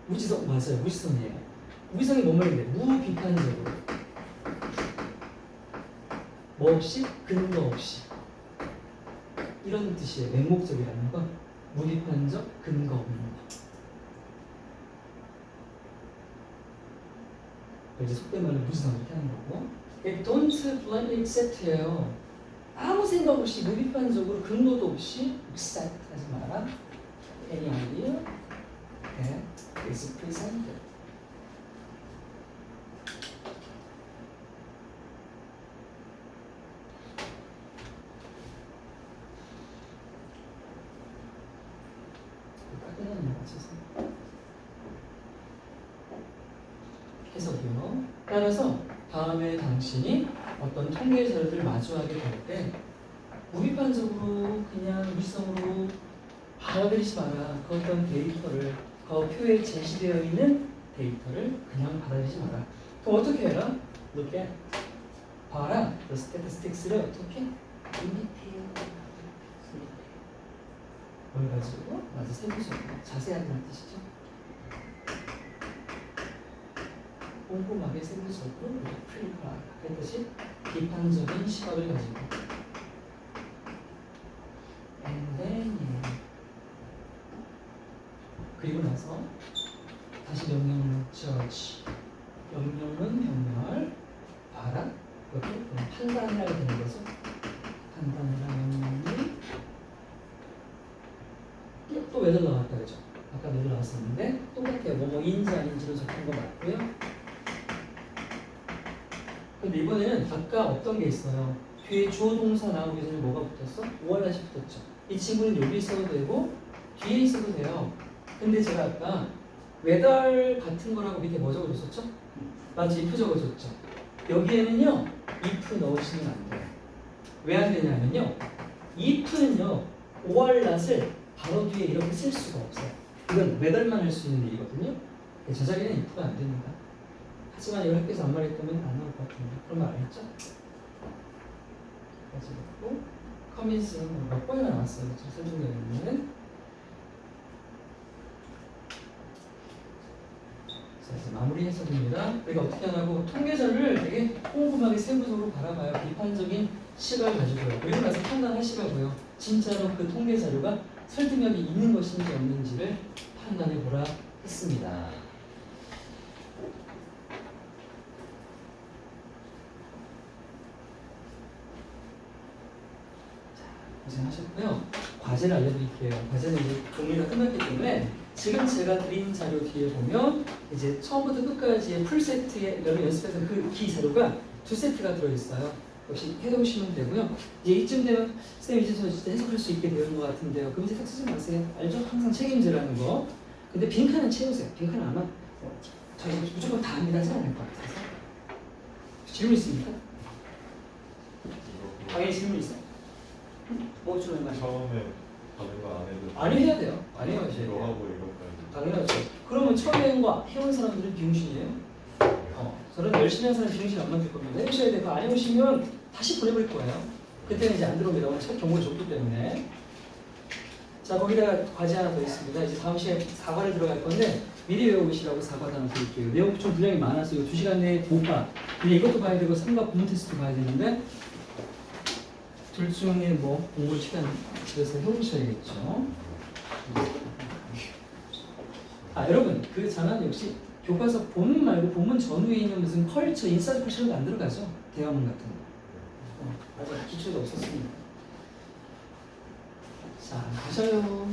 무지성 맞아요. 무지성이에요. 무지성이 뭔 말인데? 무비판적으로. 뭐 없이? 근거 없이. 이런 뜻이에요. 맹목적이라는 건 무비판적, 근거 없는 거. 이제 속된 말로 무지성 이렇게 하는 거고. Don't blindly accept예요. 아무 생각 없이 무비판적으로 근거도 없이 accept 하지 마라. Any idea that is presented. 해석이요. 따라서 다음에 당신이 어떤 통계 자료들을 마주하게 될 때 무비판적으로 그냥 무지성으로 받아들이지 마라. 그 어떤 데이터를 그 표에 제시되어 있는 데이터를 그냥 받아들이지 마라. 그럼 어떻게 해라? Look at 봐라. The statistics를 어떻게? In detail. 뭘 가지고? 맞아, 세부적으로 자세하다는 뜻이죠. 꼼꼼하게 세부적으로 크리티컬하다. 그 뜻이 비판적인 시각을 가지고. And then 그리고 나서 다시 명령문 judge. 명령문 명령을 봐라. 이렇게 판단을 하게 되는 거죠. 판단을 하는 명령이 또 왜들 나왔다 그죠? 아까 왜들 나왔었는데 똑같아요. 뭐인지 아닌지로 적힌 거 맞고요. 근데 이번에는 아까 어떤 게 있어요? 뒤에 주어 동사 나오기 전에 뭐가 붙었어? 오알낫이 붙었죠. 이 친구는 여기 있어도 되고 뒤에 있어도 돼요. 근데 제가 아까 whether 같은 거라고 밑에 뭐 적어줬었죠? 맞지? if 적어줬죠. 여기에는요 if 넣으시면 안 돼요. 왜 안 되냐면요 if는요 오알낫을 바로 뒤에 이렇게 쓸 수가 없어요. 이건 whether만 할 수 있는 일이거든요. 저 자리에는 if가 안 됩니다. 하지만 이걸 학교에서 안 말했다면 안 나올 것 같은데 그런 말 안 했죠? 그리고 커밋은 몇 번이나 나왔어요. 지금 설명되는 자 이제 마무리 해석입니다. 우리가 어떻게 하냐고 통계자를 되게 꼼꼼하게 세부적으로 바라봐요. 비판적인 시각을 가지고요. 그리고 나서 판단하시라고요. 진짜로 그 통계 자료가 설득력이 있는 것인지 없는지를 판단해 보라 했습니다. 고생하셨고요. 과제를 알려드릴게요. 과제는 이제 정리가 끝났기 때문에 지금 제가 드린 자료 뒤에 보면 이제 처음부터 끝까지의 풀세트에 여러분 연습해서 그 기 자료가 2세트가 들어있어요. 역시 해놓으시면 되고요. 이제 이쯤 되면 쌤 이제 저 진짜 해석할 수 있게 되는 것 같은데요. 그럼 세탁 쓰지 마세요. 알죠? 항상 책임지라는 거. 근데 빈칸은 채우세요. 빈칸은 아마 저희 무조건 다 합니다 하지 않을 것 같아서. 질문 있습니까? 당연히 질문 있어요. 뭐 주는 거야? 처음에 받은 거 안 해도 아니 해야 돼요. 안 해요. 이거 하고 이거까지 당연하죠. 그러면 처음에 한 거 해온 사람들은 비용신이에요. 저는 열심히 한 사람 비용신 안 만들 겁니다. 해보셔야 돼요. 안 해오시면 다시 보내버릴 거예요. 그때는 이제 안 들어옵니다. 오늘 첫 경고를 줬기 때문에. 자 거기다가 과제 하나 더 있습니다. 이제 다음 시간에 사과를 들어갈 건데 미리 외우시라고 사과도 하나 드릴게요. 내용 좀 분량이 많아서 이거 2시간 내에 못 봐. 근데 이것도 봐야 되고 삼각 구문 테스트도 봐야 되는데 둘 중에 뭐 공부 시간 집에서 해오셔야겠죠. 아 여러분 그 장안 역시 교과서 본문 말고 본문 전후에 있는 무슨 컬처, 인사이드 컬처는 안 들어가죠. 대화문 같은 거. 아직 기초가 없었습니다. 자 가셔요.